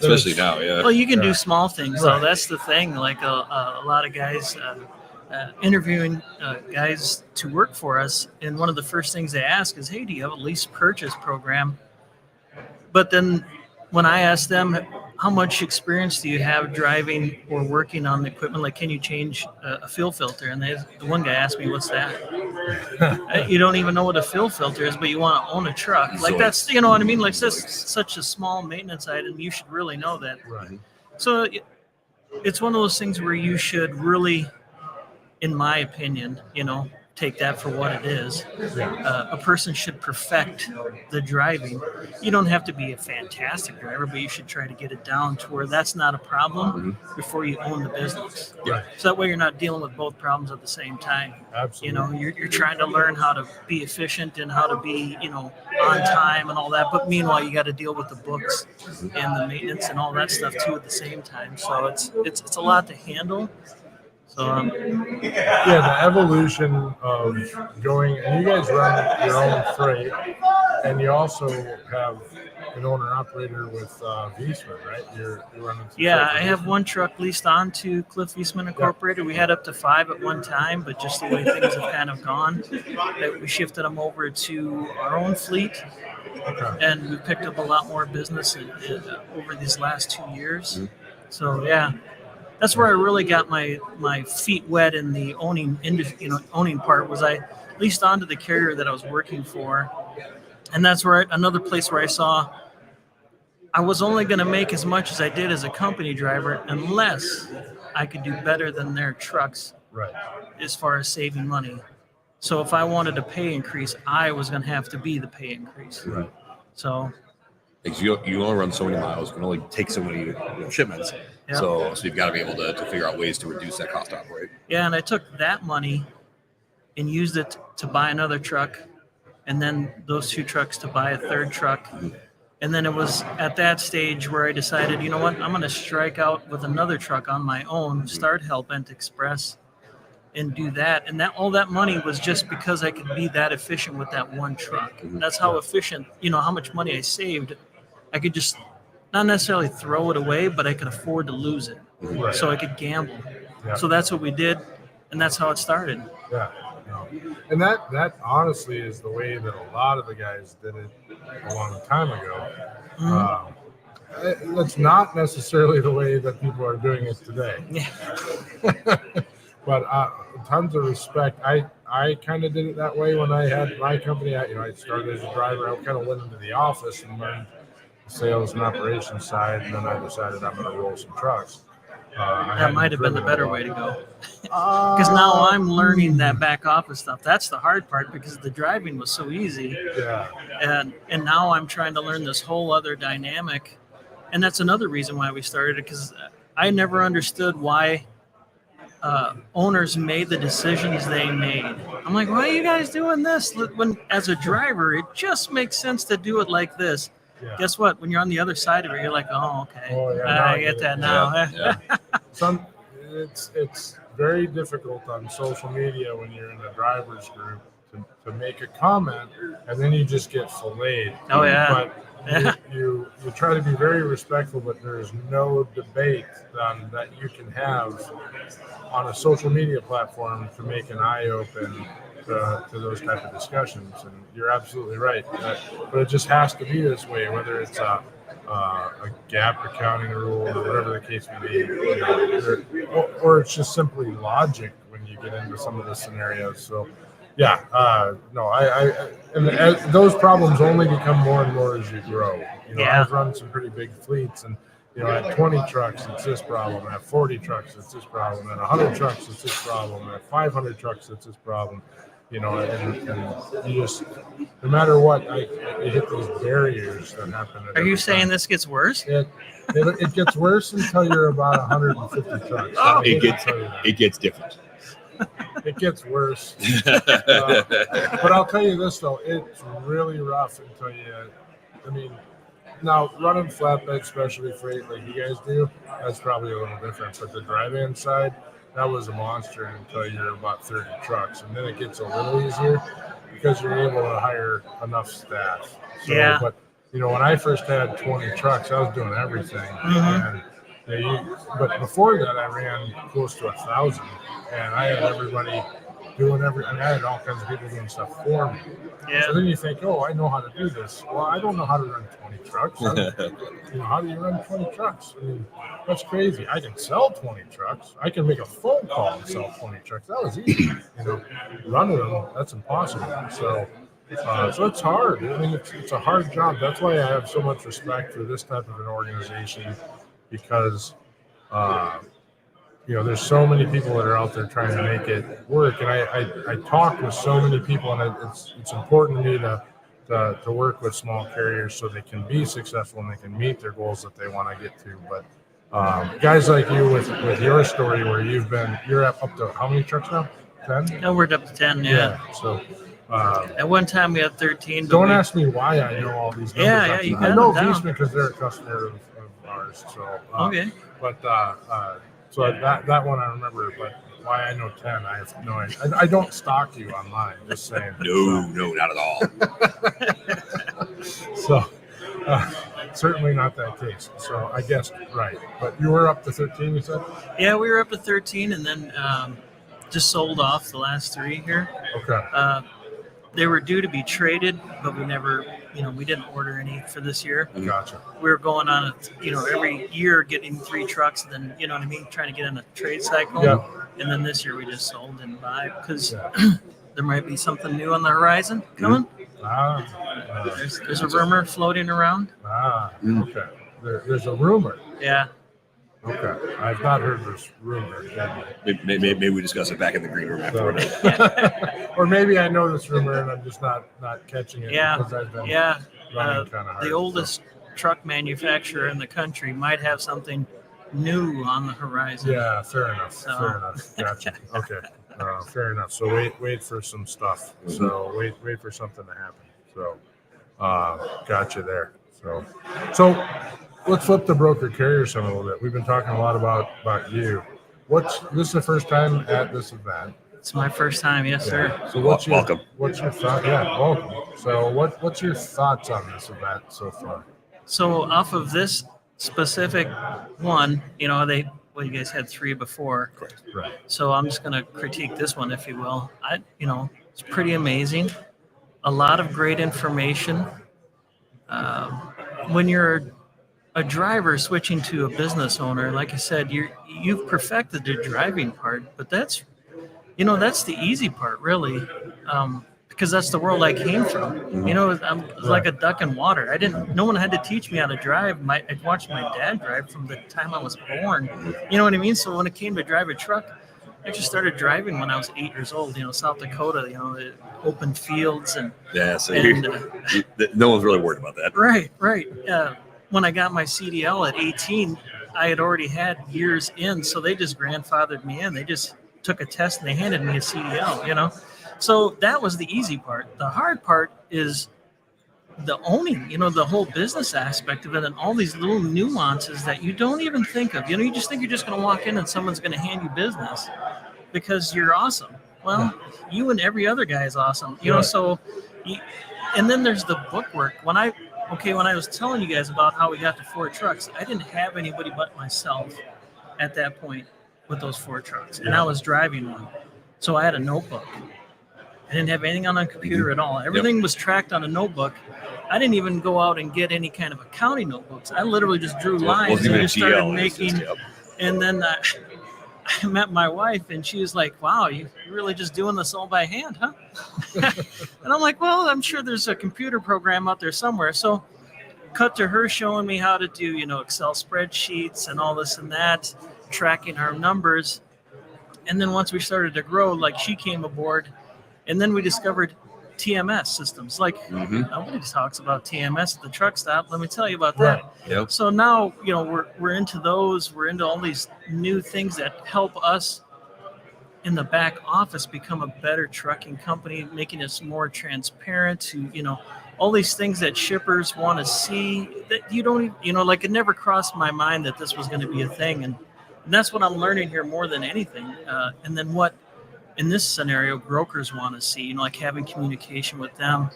Especially now, yeah. Well, you can do small things, though. That's the thing. Like a lot of guys interviewing guys to work for us, and one of the first things they ask is, "Hey, do you have a lease purchase program?" But then when I ask them, how much experience do you have driving or working on the equipment? Like, can you change a fuel filter? And the one guy asked me, "What's that?" You don't even know what a fuel filter is, but you want to own a truck. Like, that's, you know what I mean? Like, that's such a small maintenance item. You should really know that. Right. So it's one of those things where you should really, in my opinion, take that for what it is. A person should perfect the driving. You don't have to be a fantastic driver, but you should try to get it down to where that's not a problem before you own the business. Right. So that way you're not dealing with both problems at the same time. Absolutely. You're trying to learn how to be efficient and how to be, on time and all that. But meanwhile, you got to deal with the books and the maintenance and all that stuff too at the same time. So it's a lot to handle. So the evolution of going, and you guys run your own freight, and you also have an owner operator with Viessmann, right? You're running. I have one truck leased on to Cliff Viessmann Incorporated. We had up to 5 at one time, but just the way things have kind of gone, that we shifted them over to our own fleet. Okay. And we picked up a lot more business over these last 2 years. So that's where I really got my feet wet in the owning part. Was I leased onto the carrier that I was working for, and that's where another place where I saw I was only going to make as much as I did as a company driver unless I could do better than their trucks, right, as far as saving money. So if I wanted a pay increase, I was going to have to be the pay increase. Right. So. Because you only run so many miles, you can only take so many shipments. Yep. So you've got to be able to figure out ways to reduce that cost to operate. Yeah, and I took that money and used it to buy another truck, and then those 2 trucks to buy a third truck. And then it was at that stage where I decided, you know what, I'm going to strike out with another truck on my own, start Hellbent Express, and do that. And all that money was just because I could be that efficient with that one truck. That's how efficient, how much money I saved. I could just not necessarily throw it away, but I could afford to lose it. Right. So I could gamble. Yeah. So that's what we did, and that's how it started. Yeah. And that honestly is the way that a lot of the guys did it a long time ago. That's not necessarily the way that people are doing it today. Yeah. But tons of respect. I kind of did it that way when I had my company. I started as a driver. I kind of went into the office and learned the sales and operations side, and then I decided I'm going to roll some trucks. That might have been the better way to go. Because now I'm learning that back office stuff. That's the hard part because the driving was so easy. Yeah. And now I'm trying to learn this whole other dynamic. And that's another reason why we started it, because I never understood why owners made the decisions they made. I'm like, why are you guys doing this? When as a driver, it just makes sense to do it like this. Yeah. Guess what? When you're on the other side of it, you're like, oh, okay. Oh, yeah, I get that now. Yeah. It's very difficult on social media when you're in a driver's group to make a comment, and then you just get filleted. Oh, yeah. But you try to be very respectful, but there's no debate that you can have on a social media platform to make an eye open to those type of discussions. And you're absolutely right. But it just has to be this way, whether it's a gap accounting rule or whatever the case may be, or it's just simply logic when you get into some of the scenarios. So, those problems only become more and more as you grow. I've run some pretty big fleets, and at 20 trucks, it's this problem. At 40 trucks, it's this problem. At 100 trucks, it's this problem. At 500 trucks, it's this problem. and you just, no matter what, you hit these barriers that happen. Are you saying this gets worse? It gets worse until you're about 150 trucks. Oh. It gets different. It gets worse. But I'll tell you this though, it's really rough until now running flatbed specialty freight like you guys do, that's probably a little different. But the drive-in side, that was a monster until you're about 30 trucks, and then it gets a little easier because you're able to hire enough staff. So, Yeah. But when I first had 20 trucks, I was doing everything. And but before that, I ran close to 1,000, and I had everybody doing I had all kinds of people doing stuff for me. Yeah. So then you think, oh, I know how to do this. Well, I don't know how to run 20 trucks. How do you run 20 trucks? I mean, that's crazy. I can sell 20 trucks. I can make a phone call and sell 20 trucks. That was easy. Running them, that's impossible. So it's hard. I mean, it's a hard job. That's why I have so much respect for this type of an organization, because there's so many people that are out there trying to make it work, and I talk with so many people, and it's important to me to work with small carriers so they can be successful and they can meet their goals that they want to get to. But guys like you with your story, where you're up to how many trucks now? 10? No, we're up to 10. Yeah. So. At one time we had 13. Don't ask me why I know all these numbers. Yeah, you got I know them down. Viessmann because they're a customer of ours. So Okay. But so that one I remember, but why I know 10, I have no idea. I don't stalk you online. Just saying. No, not at all. So certainly not that case. So I guess right. But you were up to 13, you said? Yeah, we were up to 13, and then just sold off the last 3 here. Okay. They were due to be traded, but we never, we didn't order any for this year. Gotcha. We were going on every year getting 3 trucks, and then, trying to get in a trade cycle. Yeah. And then this year we just sold and buy because there might be something new on the horizon coming. There's a rumor floating around. Okay. There's a rumor. Yeah. Okay, I've not heard this rumor. Maybe we discuss it back in the green room afterward. Or maybe I know this rumor and I'm just not catching it. Yeah, because I've been running kind of hard. The oldest truck manufacturer in the country might have something new on the horizon. Yeah, fair enough. So. Fair enough. Gotcha. Okay, fair enough. So wait for some stuff. So wait for something to happen. So gotcha there. So. Let's flip the broker carrier some a little bit. We've been talking a lot about you. This is the first time at this event? It's my first time, yes, sir. So welcome. What's your thought? Yeah, welcome. So what's your thoughts on this event so far? So off of this specific one, you guys had 3 before. Correct. Right. So I'm just going to critique this one, if you will. It's pretty amazing. A lot of great information. When you're a driver switching to a business owner, like I said, you've perfected the driving part, but that's the easy part, really, because that's the world I came from. I'm like a duck in water. No one had to teach me how to drive. I watched my dad drive from the time I was born. You know what I mean? So when it came to drive a truck, I just started driving when I was 8 years old. South Dakota, the open fields and so no one's really worried about that. Right. When I got my CDL at 18, I had already had years in, so they just grandfathered me in. They just took a test and they handed me a CDL, So that was the easy part. The hard part is the owning, the whole business aspect of it and all these little nuances that you don't even think of. You just think you're just going to walk in and someone's going to hand you business because you're awesome. Well, you and every other guy is awesome, and then there's the bookwork. When I was telling you guys about how we got to 4 trucks, I didn't have anybody but myself at that point with those 4 trucks. And I was driving one. So I had a notebook. I didn't have anything on a computer at all. Everything was tracked on a notebook. I didn't even go out and get any kind of accounting notebooks. I literally just drew lines and just started making. And then I met my wife and she was like, wow, you're really just doing this all by hand, huh? And I'm like, well, I'm sure there's a computer program out there somewhere. So cut to her showing me how to do, Excel spreadsheets and all this and that, tracking our numbers. And then once we started to grow, like she came aboard And then we discovered TMS systems. Like nobody talks about TMS at the truck stop. Let me tell you about that. Yep. So now, we're into those. We're into all these new things that help us in the back office become a better trucking company, making us more transparent to, all these things that shippers want to see that you don't, like it never crossed my mind that this was going to be a thing. And that's what I'm learning here more than anything. And then what, in this scenario, brokers want to see, like having communication with them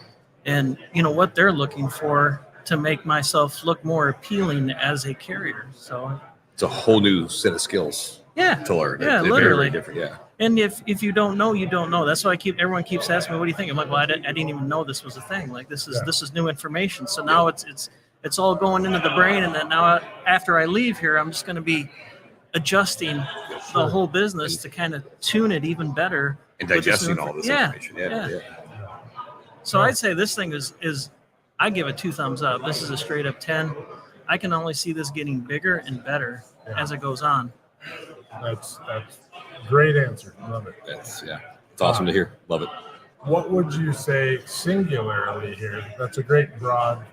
and, what they're looking for to make myself look more appealing as a carrier. So it's a whole new set of skills to learn. Yeah, They're literally. very different. Yeah. And if you don't know, you don't know. That's why everyone keeps asking me, what do you think? I'm like, well, I didn't even know this was a thing. Like this is new information. So now it's all going into the brain. And then now after I leave here, I'm just going to be adjusting the whole business to kind of tune it even better. And digesting all this information. Yeah. So I'd say this thing is I give it 2 thumbs up. This is a straight up 10. I can only see this getting bigger and better as it goes on. That's great answer. Love it. It's awesome to hear. Love it. What would you say singularly here? That's a great broad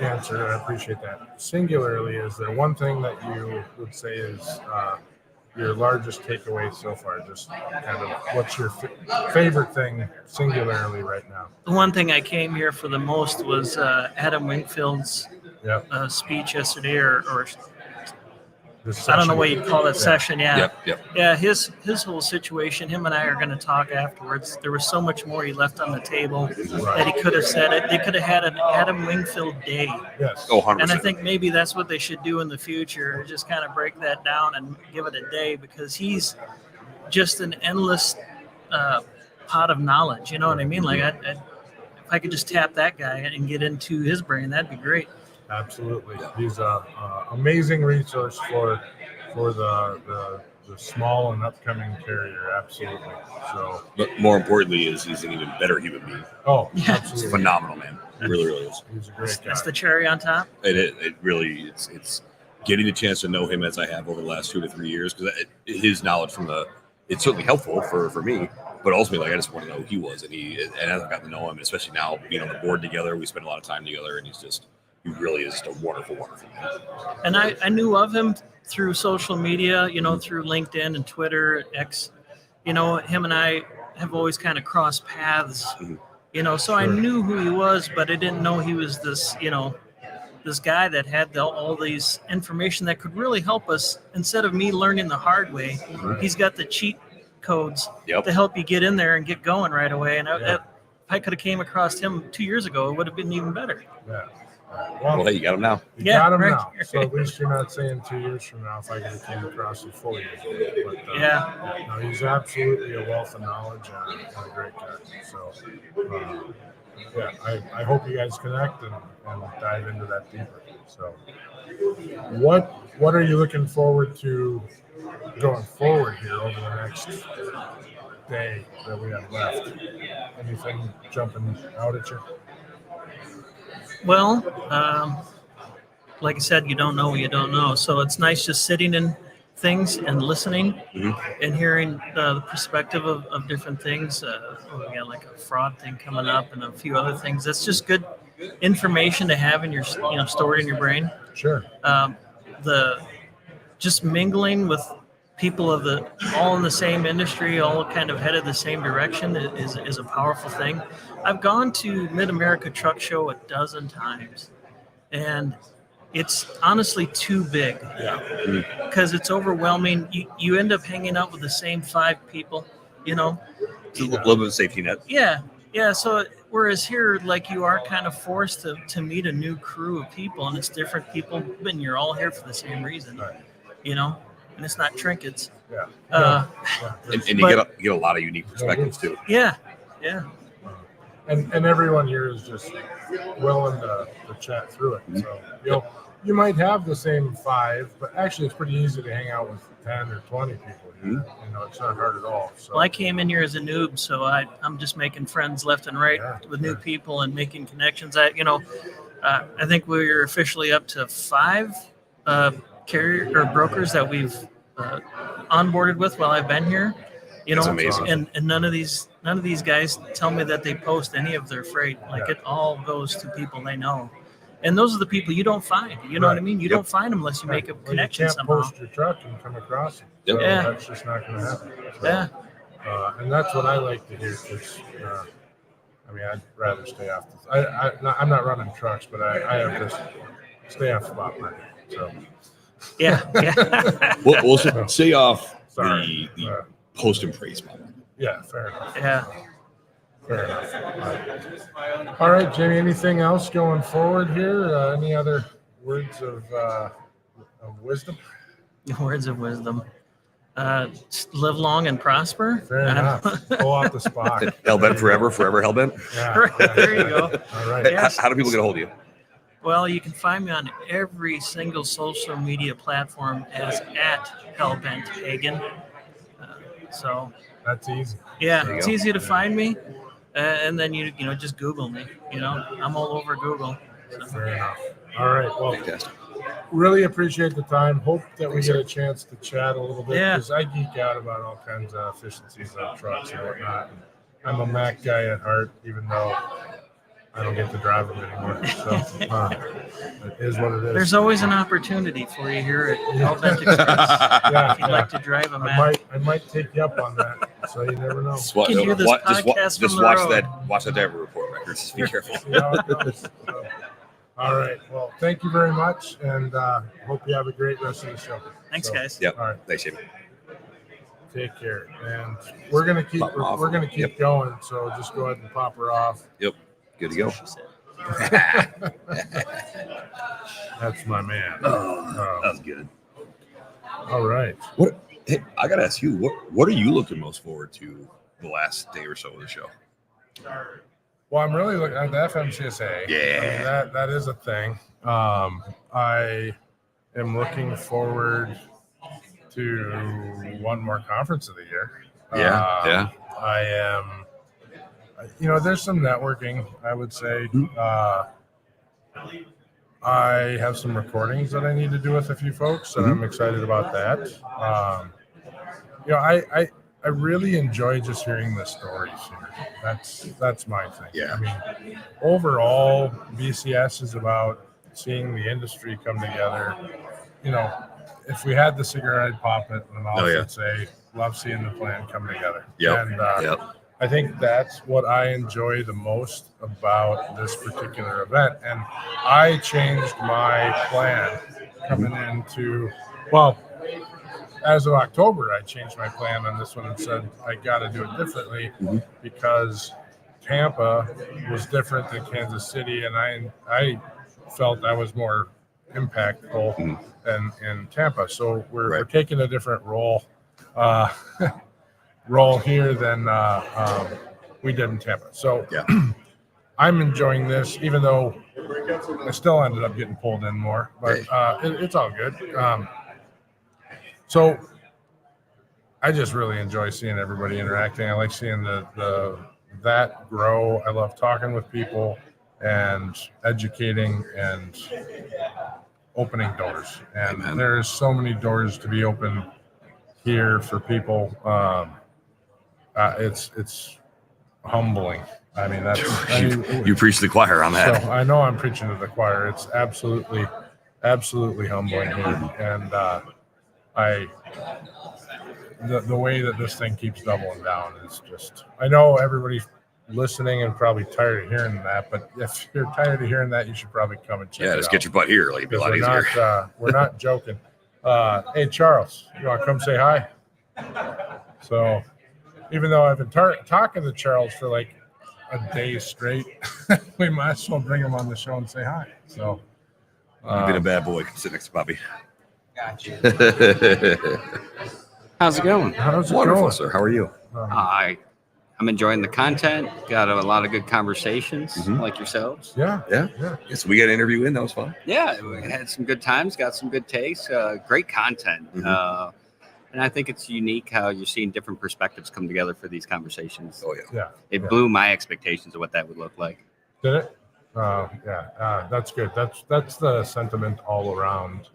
answer. I appreciate that. Singularly, is there one thing that you would say is your largest takeaway so far? Just kind of what's your favorite thing singularly right now? The one thing I came here for the most was Adam Wingfield's speech yesterday, or I don't know what you'd call that session. Yep. Yeah, his whole situation, him and I are going to talk afterwards. There was so much more he left on the table that he could have said it. They could have had an Adam Wingfield day. Yes. Oh, 100%. And I think maybe that's what they should do in the future, just kind of break that down and give it a day, because he's just an endless pot of knowledge. You know what I mean? Like, if I could just tap that guy and get into his brain, that'd be great. Absolutely. He's a amazing resource for the small and upcoming carrier. Absolutely. So, but more importantly, he's an even better human being. Oh, Yeah. absolutely. He's phenomenal, man. He really is. He's a great guy. That's the cherry on top. It really it's getting the chance to know him as I have over the last 2 to 3 years, because his knowledge it's certainly helpful for me, but ultimately, like, I just want to know who he was, and as I've gotten to know him, especially now being on the board together, we spend a lot of time together, and he really is just a wonderful, wonderful man. And I knew of him through social media, through LinkedIn and Twitter, X. Him and I have always kind of crossed paths, so I knew who he was, but I didn't know he was this, this guy that had all these information that could really help us. Instead of me learning the hard way, he's got the cheat codes to help you get in there and get going right away. And if I could have came across him 2 years ago, it would have been even better. Yeah. Well, hey, you got him now. You got him now. So at least you're not saying 2 years from now if I could have came across him 4 years ago. But, no, he's absolutely a wealth of knowledge and a great guy. So, I hope you guys connect and dive into that deeper. So, what are you looking forward to going forward here over the next day that we have left? Anything jumping out at you? Well, like I said, you don't know what you don't know. So it's nice just sitting in things and listening and hearing the perspective of different things. We got like a fraud thing coming up and a few other things. That's just good information to have in your, stored in your brain. Sure. Just mingling with people all in the same industry, all kind of headed the same direction is a powerful thing. I've gone to Mid-America Truck Show 12 times, and it's honestly too big because it's overwhelming. You end up hanging out with the same 5 people, It's a little bit of safety net. Yeah. So whereas here, like, you are kind of forced to meet a new crew of people, and it's different people, and you're all here for the same reason, and it's not trinkets. And you get a lot of unique perspectives too. Yeah. And everyone here is just willing to chat through it. So you might have the same 5, but actually it's pretty easy to hang out with 10 or 20 people here. It's not hard at all. So. Well, I came in here as a noob, so I'm just making friends left and right with new people and making connections. I think we're officially up to 5 carrier or brokers that we've onboarded with while I've been here. You That's know, amazing. and none of these guys tell me that they post any of their freight. Like it all goes to people they know, and those are the people you don't find. You know what I mean? You don't find them unless you make a connection you can't somehow. post your truck and come across it. Yep. So Yeah. that's just not going to happen. So, Yeah. and that's what I like to hear. Because I mean, I'd rather stay off. I'm not running trucks, but I have to stay off spot market. So Yeah. We'll stay off sorry. the post and praise model. Yeah, fair enough. Yeah. Fair enough. All right, Jamie. Anything else going forward here? Any other words of wisdom? Words of wisdom. Live long and prosper. Fair enough. Pull out the spot. Hellbent forever, forever hellbent. Yeah, There you go. All right. Hey, Yes. how do people get a hold of you? Well, you can find me on every single social media platform as @Hellbent Hagen. So That's easy. yeah, There you it's go. easy to find me, and then you just Google me. You know, I'm all over Google. So, Fair enough. All right. Well, Fantastic. really appreciate the time. Hope that we get a chance to chat a little bit Yeah. because I geek out about all kinds of efficiencies of trucks and whatnot. And I'm a Mac guy at heart, even though I don't get to drive them anymore. So it is what it is. there's always an opportunity for you here at Hellbent Express. Yeah, If you'd like to drive a I Mac. might take you up on that. So you never know. Just You can do this podcast from just the watch road. that driver report records. Just be careful. See how it goes. So, all right. Well, thank you very much, and hope you have a great rest of the show. Thanks, So, guys. Yep. All right. Thanks, Jamie. Take care. And we're gonna keep Pop 'em off. Yep. going. So just go ahead and pop her off. Yep. Good to go. She said. That's my man. That was good. All right. Hey, I gotta ask you, what are you looking most forward to the last day or so of the show? Well, I'm really looking at the FMCSA. Yeah. I mean, that is a thing. I am looking forward to one more conference of the year. Yeah. I am. There's some networking, I would say. I have some recordings that I need to do with a few folks, and I'm excited about that. I really enjoy just hearing the stories here. That's my thing. Yeah. I mean, overall, BCS is about seeing the industry come together. If we had the cigarette, I'd pop it, and I'll yeah. say, love seeing the plan come together. Yep. And Yep. I think that's what I enjoy the most about this particular event. And I changed my plan coming into, as of October, I changed my plan on this one and said, I got to do it differently because Tampa was different than Kansas City. And I felt I was more impactful in Tampa. So we're taking a different role here than we did in Tampa. So I'm enjoying this, even though I still ended up getting pulled in more, but it's all good. So I just really enjoy seeing everybody interacting. I like seeing that grow. I love talking with people and educating and opening doors. And Amen. there's so many doors to be open here for people. It's humbling. I mean, You preach to the choir on that. so I know I'm preaching to the choir. It's absolutely humbling here. And the way that this thing keeps doubling down is just, I know everybody's listening and probably tired of hearing that, but if you're tired of hearing that, you should probably come and check it out. Just get your butt here. Like, it'd be a lot easier. We're not joking. Hey, Charles, you want to come say hi? So even though I've been talking to Charles for like a day straight, we might as well bring him on the show and say hi. So You've been a bad boy. Sit next to Bobby. Gotcha. How's it going? how's it Wonderful, going? sir. How are you? I'm enjoying the content. Got a lot of good conversations like yourselves. Yeah. So we got an interview in. That was fun. Yeah, we had some good times. Got some good takes. Great content. And I think it's unique how you're seeing different perspectives come together for these conversations. Oh yeah. It blew my expectations of what that would look like. Did it? That's good. That's the sentiment all around.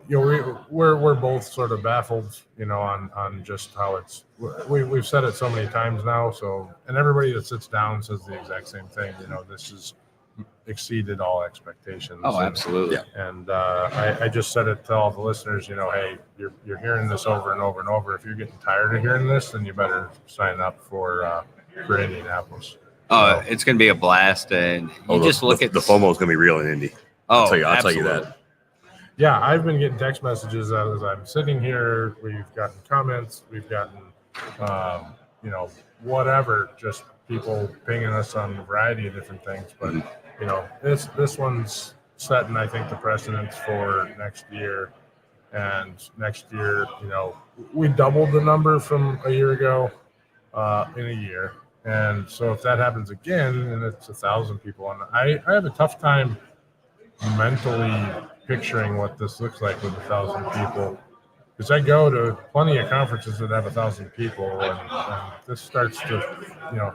we're both sort of baffled, on just how it's. We've said it so many times now. So, and everybody that sits down says the exact same thing. This is exceeded all expectations. Oh, absolutely. And I just said it to all the listeners. Hey, you're hearing this over and over and over. If you're getting tired of hearing this, then you better sign up for Indianapolis. Oh, it's going to be a blast, and you just look at the FOMO is going to be real in Indy. Oh, I'll tell you that. Yeah, I've been getting text messages as I'm sitting here. We've gotten comments. We've gotten, whatever, just people pinging us on a variety of different things. But, this one's setting, I think, the precedence for next year. And next year, we doubled the number from a year ago in a year. And so if that happens again, and it's 1,000 people, and I have a tough time mentally picturing what this looks like with 1,000 people, because I go to plenty of conferences that have 1,000 people, and this starts to,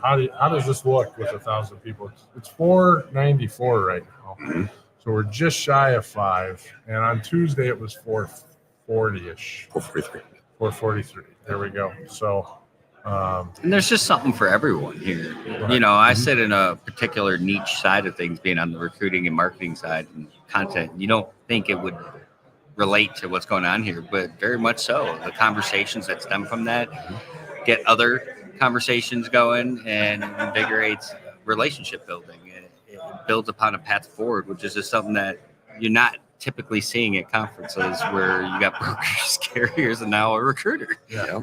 how does this look with 1,000 people? It's 494 right now, so we're just shy of 5, and on Tuesday it was 440-ish. 443. There we go. So. And there's just something for everyone here. Right. I sit in a particular niche side of things, being on the recruiting and marketing side and content. You don't think it would relate to what's going on here, but very much so. The conversations that stem from that get other conversations going and invigorates relationship building. It builds upon a path forward, which is just something that you're not typically seeing at conferences where you got brokers, carriers, and now a recruiter. Yeah.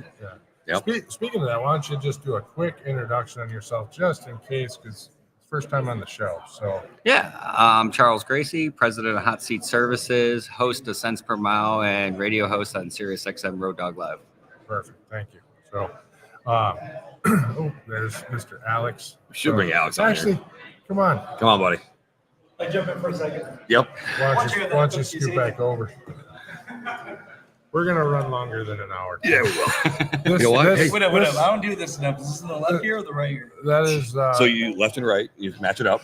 Yep. Speaking of that, why don't you just do a quick introduction on yourself, just in case, because it's first time on the show. So Yeah, I'm Charles Gracey, president of Hot Seat Services, host of Cents Per Mile, and radio host on Sirius XM Road Dog Live. perfect, thank you. So, there's Mr. Alex. Should bring Alex on Actually, here. come on. Come on, buddy. I jump in for a second. Yep. Why don't you scoot back over? We're gonna run longer than an hour. Yeah, we will. This, You know what? this- Hey. Whatever. this- I don't do this enough. Is this in the left ear or the right ear? that is. So you left and right, you match it up.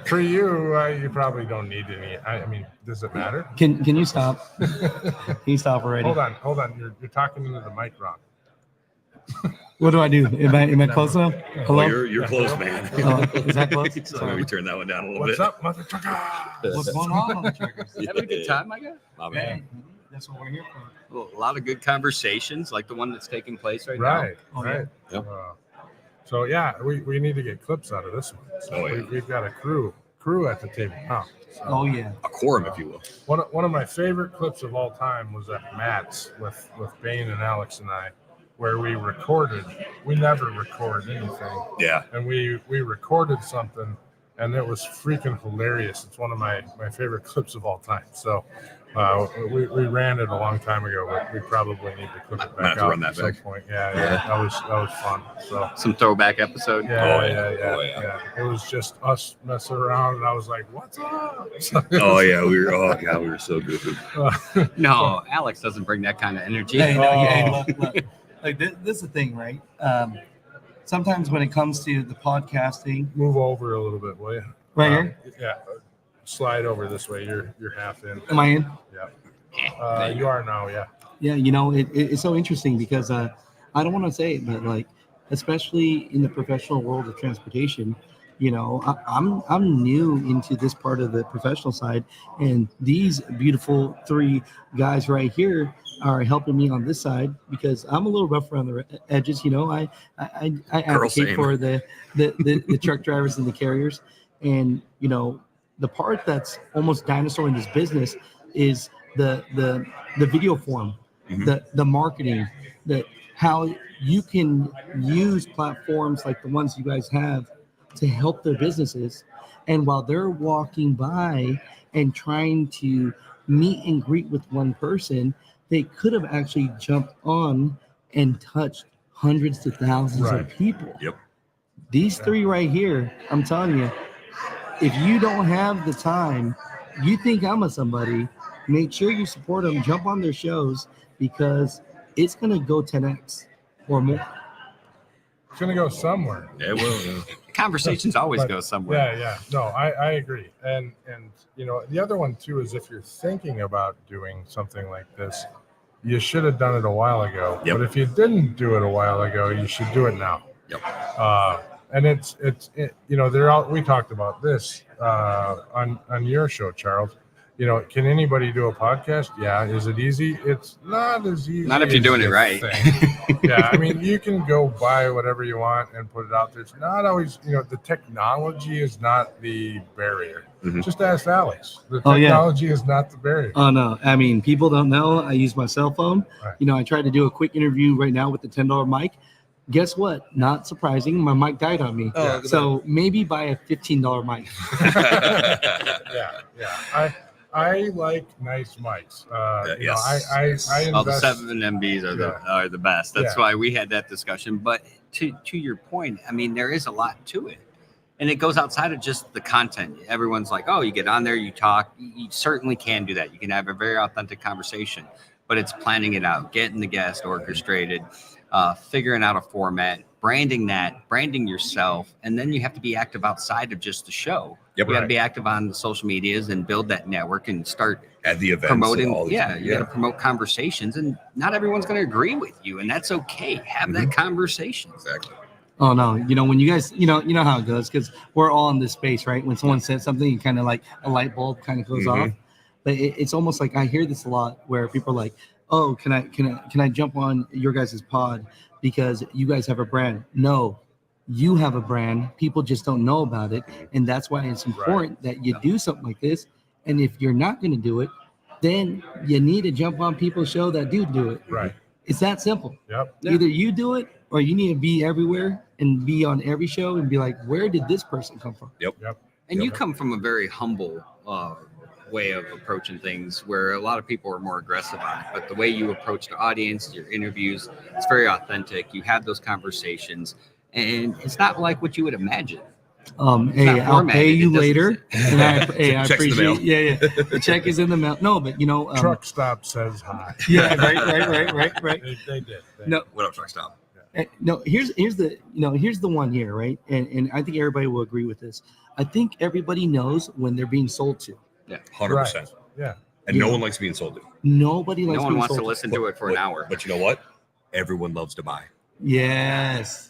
For you, you probably don't need any. I mean, does it matter? Can you stop? Can you stop already? Hold on. You're talking into the mic wrong. What do I do? Am I close enough? Hello? Well, you're close, man. Is that close? So maybe turn that one down a little What's bit. up, motherfucker? What's going on the truckers? Having a good time, I guess. My man. That's what we're here for. A lot of good conversations, like the one that's taking place right, Right, Oh, yeah. right. Yep. So yeah, we need to get clips out of this one. So Oh, yeah. we've got a crew at the table now. So Oh yeah. A quorum, if you will. one of my favorite clips of all time was at Matt's with Bain and Alex and I, where we recorded. We never record anything, Yeah. and we recorded something, and it was freaking hilarious. It's one of my favorite clips of all time. So we ran it a long time ago, but we probably need to clip it Might have back to out run that at some back. point. Yeah, that was fun. So Some throwback episode. yeah, Oh, yeah, yeah. Oh, yeah. It was just us messing around, and I was like, "What's up?" Oh yeah, we were so good. No, Alex doesn't bring that kind of energy. Hey, Oh. look. Like this is the thing, right? Sometimes when it comes to the podcasting, Move over a little bit, will you? right here. Yeah. Slide over this way. You're half in. Am I in? Yeah. You are now. Yeah. Yeah, it's so interesting because I don't want to say it, but like, especially in the professional world of transportation, I'm new into this part of the professional side, and these beautiful three guys right here are helping me on this side because I'm a little rough around the edges. I advocate same. for the truck drivers and the carriers, and the part that's almost dinosaur in this business is the video form, the marketing, how you can use platforms like the ones you guys have to help their businesses. And while they're walking by and trying to meet and greet with one person, they could have actually jumped on and touched hundreds to thousands Right. of people. Yep. These three right here, I'm telling you, if you don't have the time, you think I'm a somebody, make sure you support them, jump on their shows, because it's going to go 10x or more. It's gonna go somewhere. Yeah, well. conversations always But, go somewhere. Yeah. No, I agree. And the other one too is if you're thinking about doing something like this, you should have done it a while ago. Yep. But if you didn't do it a while ago, you should do it now. Yep. And they're all, we talked about this on your show, Charles. Can anybody do a podcast? Yeah. Is it easy? It's not as easy. Not if you're as doing it you right. think. Yeah. I mean, you can go buy whatever you want and put it out there. It's not always, the technology is not the barrier. Mhm. Just ask Alex. The Oh, yeah. technology is not the barrier. Oh no, I mean, people don't know. I use my cell phone. Right. I tried to do a quick interview right now with the $10 mic. Guess what? Not surprising. My mic died on me. Oh, So maybe buy a $15 mic. Yeah. I like nice mics. Yes. I All the invest. 7 MBs are Yeah. are the best. That's Yeah. why we had that discussion. But to your point, I mean, there is a lot to it. And it goes outside of just the content. Everyone's like, oh, you get on there, you talk. You certainly can do that. You can have a very authentic conversation, but it's planning it out, getting the guest orchestrated, figuring out a format, branding yourself. And then you have to be active outside of just the show. Yep. You got to be active on the social medias and build that network and start At the events. promoting. and all these You things. got to promote conversations, and not everyone's going to agree with you, and that's okay. Have that conversation. Exactly. Oh no, when you guys, you know how it goes because we're all in this space, right? When someone says something, you kind of like a light bulb kind of goes off. But it's almost like I hear this a lot where people are like, "Oh, can I jump on your guys' pod because you guys have a brand?" No, you have a brand. People just don't know about it, and that's why it's important that you do something like this. And if you're not going to do it, then you need to jump on people's show that do it. Right. It's that simple. Yep. Either you do it or you need to be everywhere and be on every show and be like, where did this person come from? Yep. And you come from a very humble way of approaching things where a lot of people are more aggressive on it. But the way you approach the audience, your interviews, it's very authentic. You have those conversations, and it's not like what you would imagine. Hey, not I'll formatted. pay It you doesn't later. And I Check's in the mail. appreciate. Yeah. The check is in the mail. No, but Truck stop says hi. Yeah, right. They did. No, What up, truck stop? no. Here's the one here, right? And I think everybody will agree with this. I think everybody knows when they're being sold to. 100%. Yeah. And no one likes being sold to. Nobody likes No one being wants to sold listen to it for an hour. But you know what? Everyone loves to buy. Yes,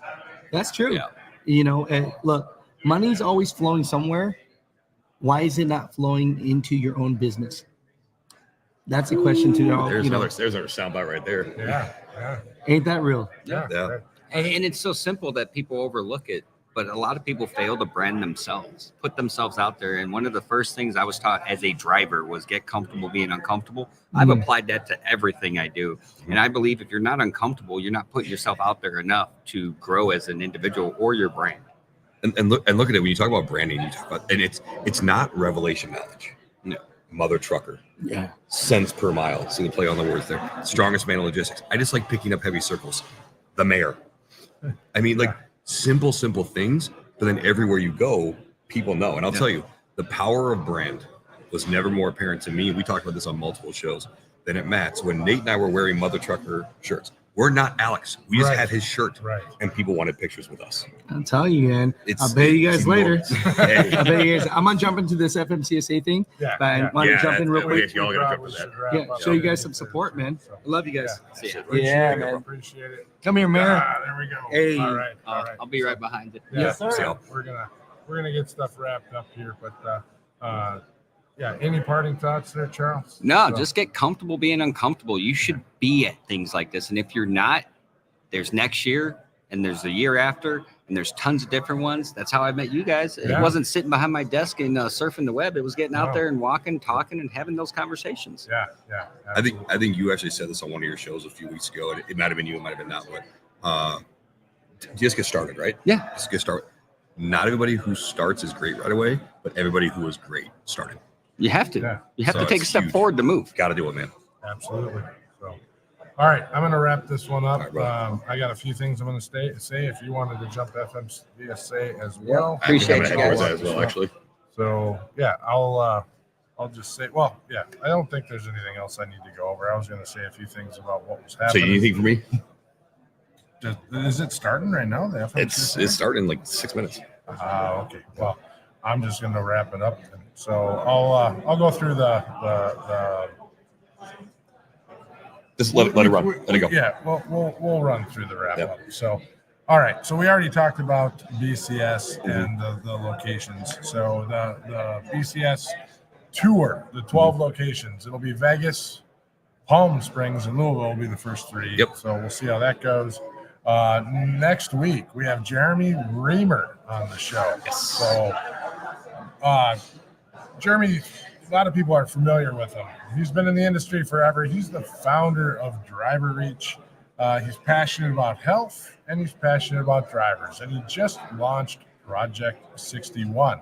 that's true. Yeah. And look, money's always flowing somewhere. Why is it not flowing into your own business? That's a question to all. There's another soundbite right there. Yeah. Ain't that real? Yeah. Yeah. And it's so simple that people overlook it. But a lot of people fail to brand themselves, put themselves out there. And one of the first things I was taught as a driver was get comfortable being uncomfortable. I've applied that to everything I do. And I believe if you're not uncomfortable, you're not putting yourself out there enough to grow as an individual or your brand. And look at it when you talk about branding, you talk about, and it's not revelation knowledge. No. Mother trucker. Yeah. Cents per mile. See the play on the words there. Strongest man in logistics. I just like picking up heavy circles. The mayor. I mean, like simple things, but then everywhere you go, people know. And I'll tell you, the power of brand was never more apparent to me. We talked about this on multiple shows than at Matt's when Nate and I were wearing Mother Trucker shirts. We're not Alex. We just had his shirt, and people wanted pictures with us. I'll tell you, man. It's- I'll pay you guys it's later. enormous. Hey. I'll pay you guys. I'm gonna jump into this FMCSA thing, but I want to jump in real quick. Y'all gotta jump for that. Yeah, show you guys some support, man. I love you guys. See ya. Yeah, man. Appreciate it. Come here, Mayor. There we go. Hey. All right. I'll be right behind you. Yes, sir. See y'all. We're gonna get stuff wrapped up here, but any parting thoughts there, Charles? No, So- just get comfortable being uncomfortable. You should be at things like this. And if you're not, there's next year and there's the year after and there's tons of different ones. That's how I met you guys. It Yeah. wasn't sitting behind my desk and surfing the web. It was getting out No. there and walking, talking, and having those conversations. Yeah. I think you actually said this on one of your shows a few weeks ago. It might have been you, it might have been not, but just get started, right? Yeah. Just get started. Not everybody who starts is great right away, but everybody who is great started. You have to. Yeah. You have So to take a it's step huge. forward to move. Got to do it, man. Absolutely. So, all right, I'm going to wrap this one up. All right, brother. I got a few things I'm going to say. If you wanted to jump FMCSA as well, Appreciate I'm you gonna head guys. towards that as well, actually. So yeah, I'll just say. Well, yeah, I don't think there's anything else I need to go over. I was going to say a few things about what was So happening. anything for me? Is it starting right now? The FMCSA? It's starting in like 6 minutes. Okay. Well, I'm just going to wrap it up. So I'll go through the Just let it run. Let it go. Yeah, we'll run through the wrap up. So, all right. So we already talked about BCS and the locations. So the BCS tour, the 12 locations. It'll be Vegas, Palm Springs, and Louisville will be the first 3. Yep. So we'll see how that goes. Next week we have Jeremy Reamer on the show. Yes. So Jeremy, a lot of people are familiar with him. He's been in the industry forever. He's the founder of Driver Reach. He's passionate about health and he's passionate about drivers. And he just launched Project 61.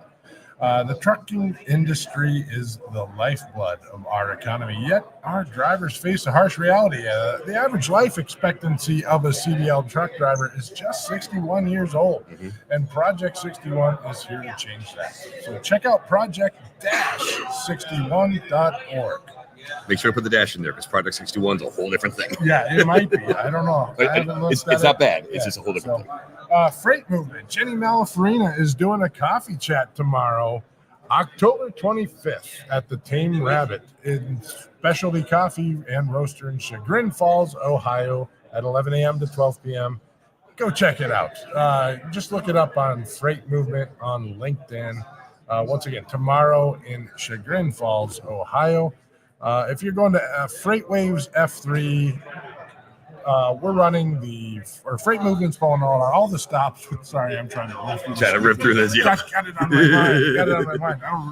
The trucking industry is the lifeblood of our economy, yet our drivers face a harsh reality. The average life expectancy of a CDL truck driver is just 61 years old, and Project 61 is here to change that. So check out project-61.org. Make sure to put the dash in there because Project 61 is a whole different thing. Yeah, it might be. I don't know. It's not bad. It's just a whole different thing. Freight Movement. Jenny Malafarina is doing a coffee chat tomorrow, October 25th at the Tame Rabbit in Specialty Coffee and Roaster in Chagrin Falls, Ohio at 11 a.m. to 12 p.m. Go check it out. Just look it up on Freight Movement on LinkedIn. Once again, tomorrow in Chagrin Falls, Ohio. If you're going to Freight Waves F3, we're running Freight Movement's pulling all the stops. Sorry, I'm trying to rip through this. Yeah, got it on my mind. Got it on my mind. I'm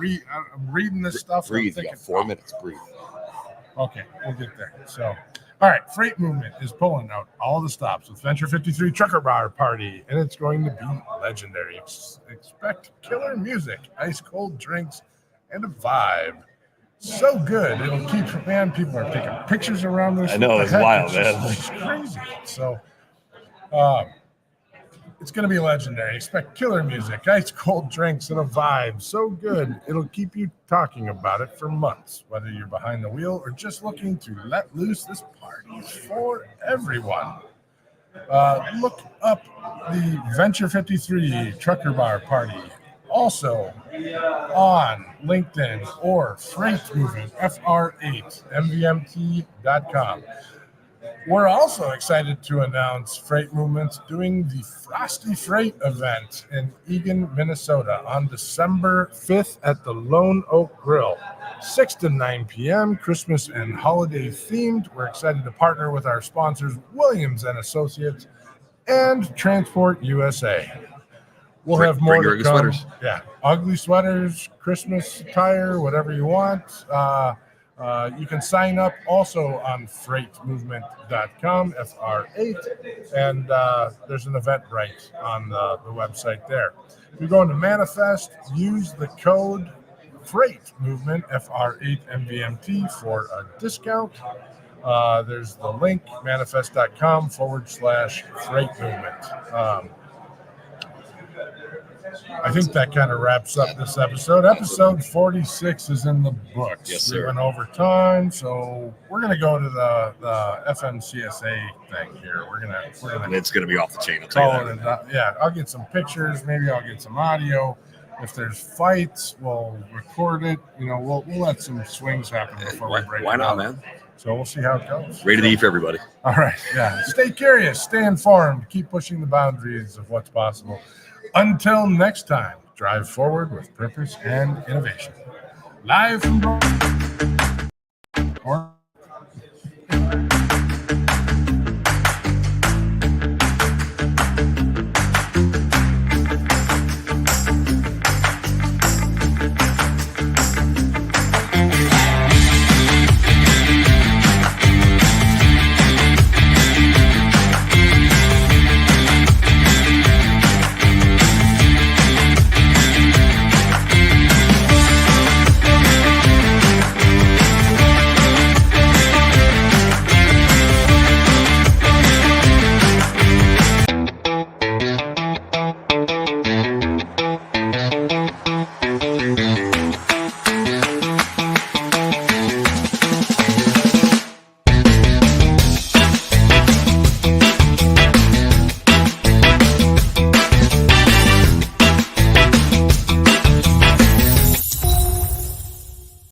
reading this stuff. Breathe. You got 4 minutes. Breathe. Okay, we'll get there. So, all right, Freight Movement is pulling out all the stops with Venture 53 Trucker Bar Party, and it's going to be legendary. Expect killer music, ice cold drinks, and a vibe. So good. It'll keep, man, people are taking pictures around this. I know, it's wild, man. It's crazy. So it's going to be legendary. Expect killer music, ice cold drinks, and a vibe. So good. It'll keep you talking about it for months, whether you're behind the wheel or just looking to let loose. This party's for everyone. Look up the Venture 53 Trucker Bar Party. Also on LinkedIn or Freight Movement, FR8MVMT.com. We're also excited to announce Freight Movement's doing the Frosty Freight event in Eagan, Minnesota on December 5th at the Lone Oak Grill, 6 to 9 p.m., Christmas and holiday themed. We're excited to partner with our sponsors, Williams & Associates and Transport USA. We'll have more to come. Sweaters. Yeah, ugly sweaters, Christmas attire, whatever you want. You can sign up also on freightmovement.com, FR8, and there's an Eventbrite on the website there. If you're going to Manifest, use the code Freight Movement, FR8MVMT, for a discount. There's the link, manifest.com/Freight Movement. I think that kind of wraps up this episode. Episode 46 is in the books. Yes, sir. We went over time, so we're going to go to the FMCSA thing here. And it's going to be off the chain. I'll tell you that. Yeah, I'll get some pictures. Maybe I'll get some audio. If there's fights, we'll record it. We'll let some swings happen before we break it. Why not, out. man? So we'll see how it goes. Rated E for everybody. All right. Yeah. Stay curious. Stay informed. Keep pushing the boundaries of what's possible. Until next time, drive forward with purpose and innovation. Live from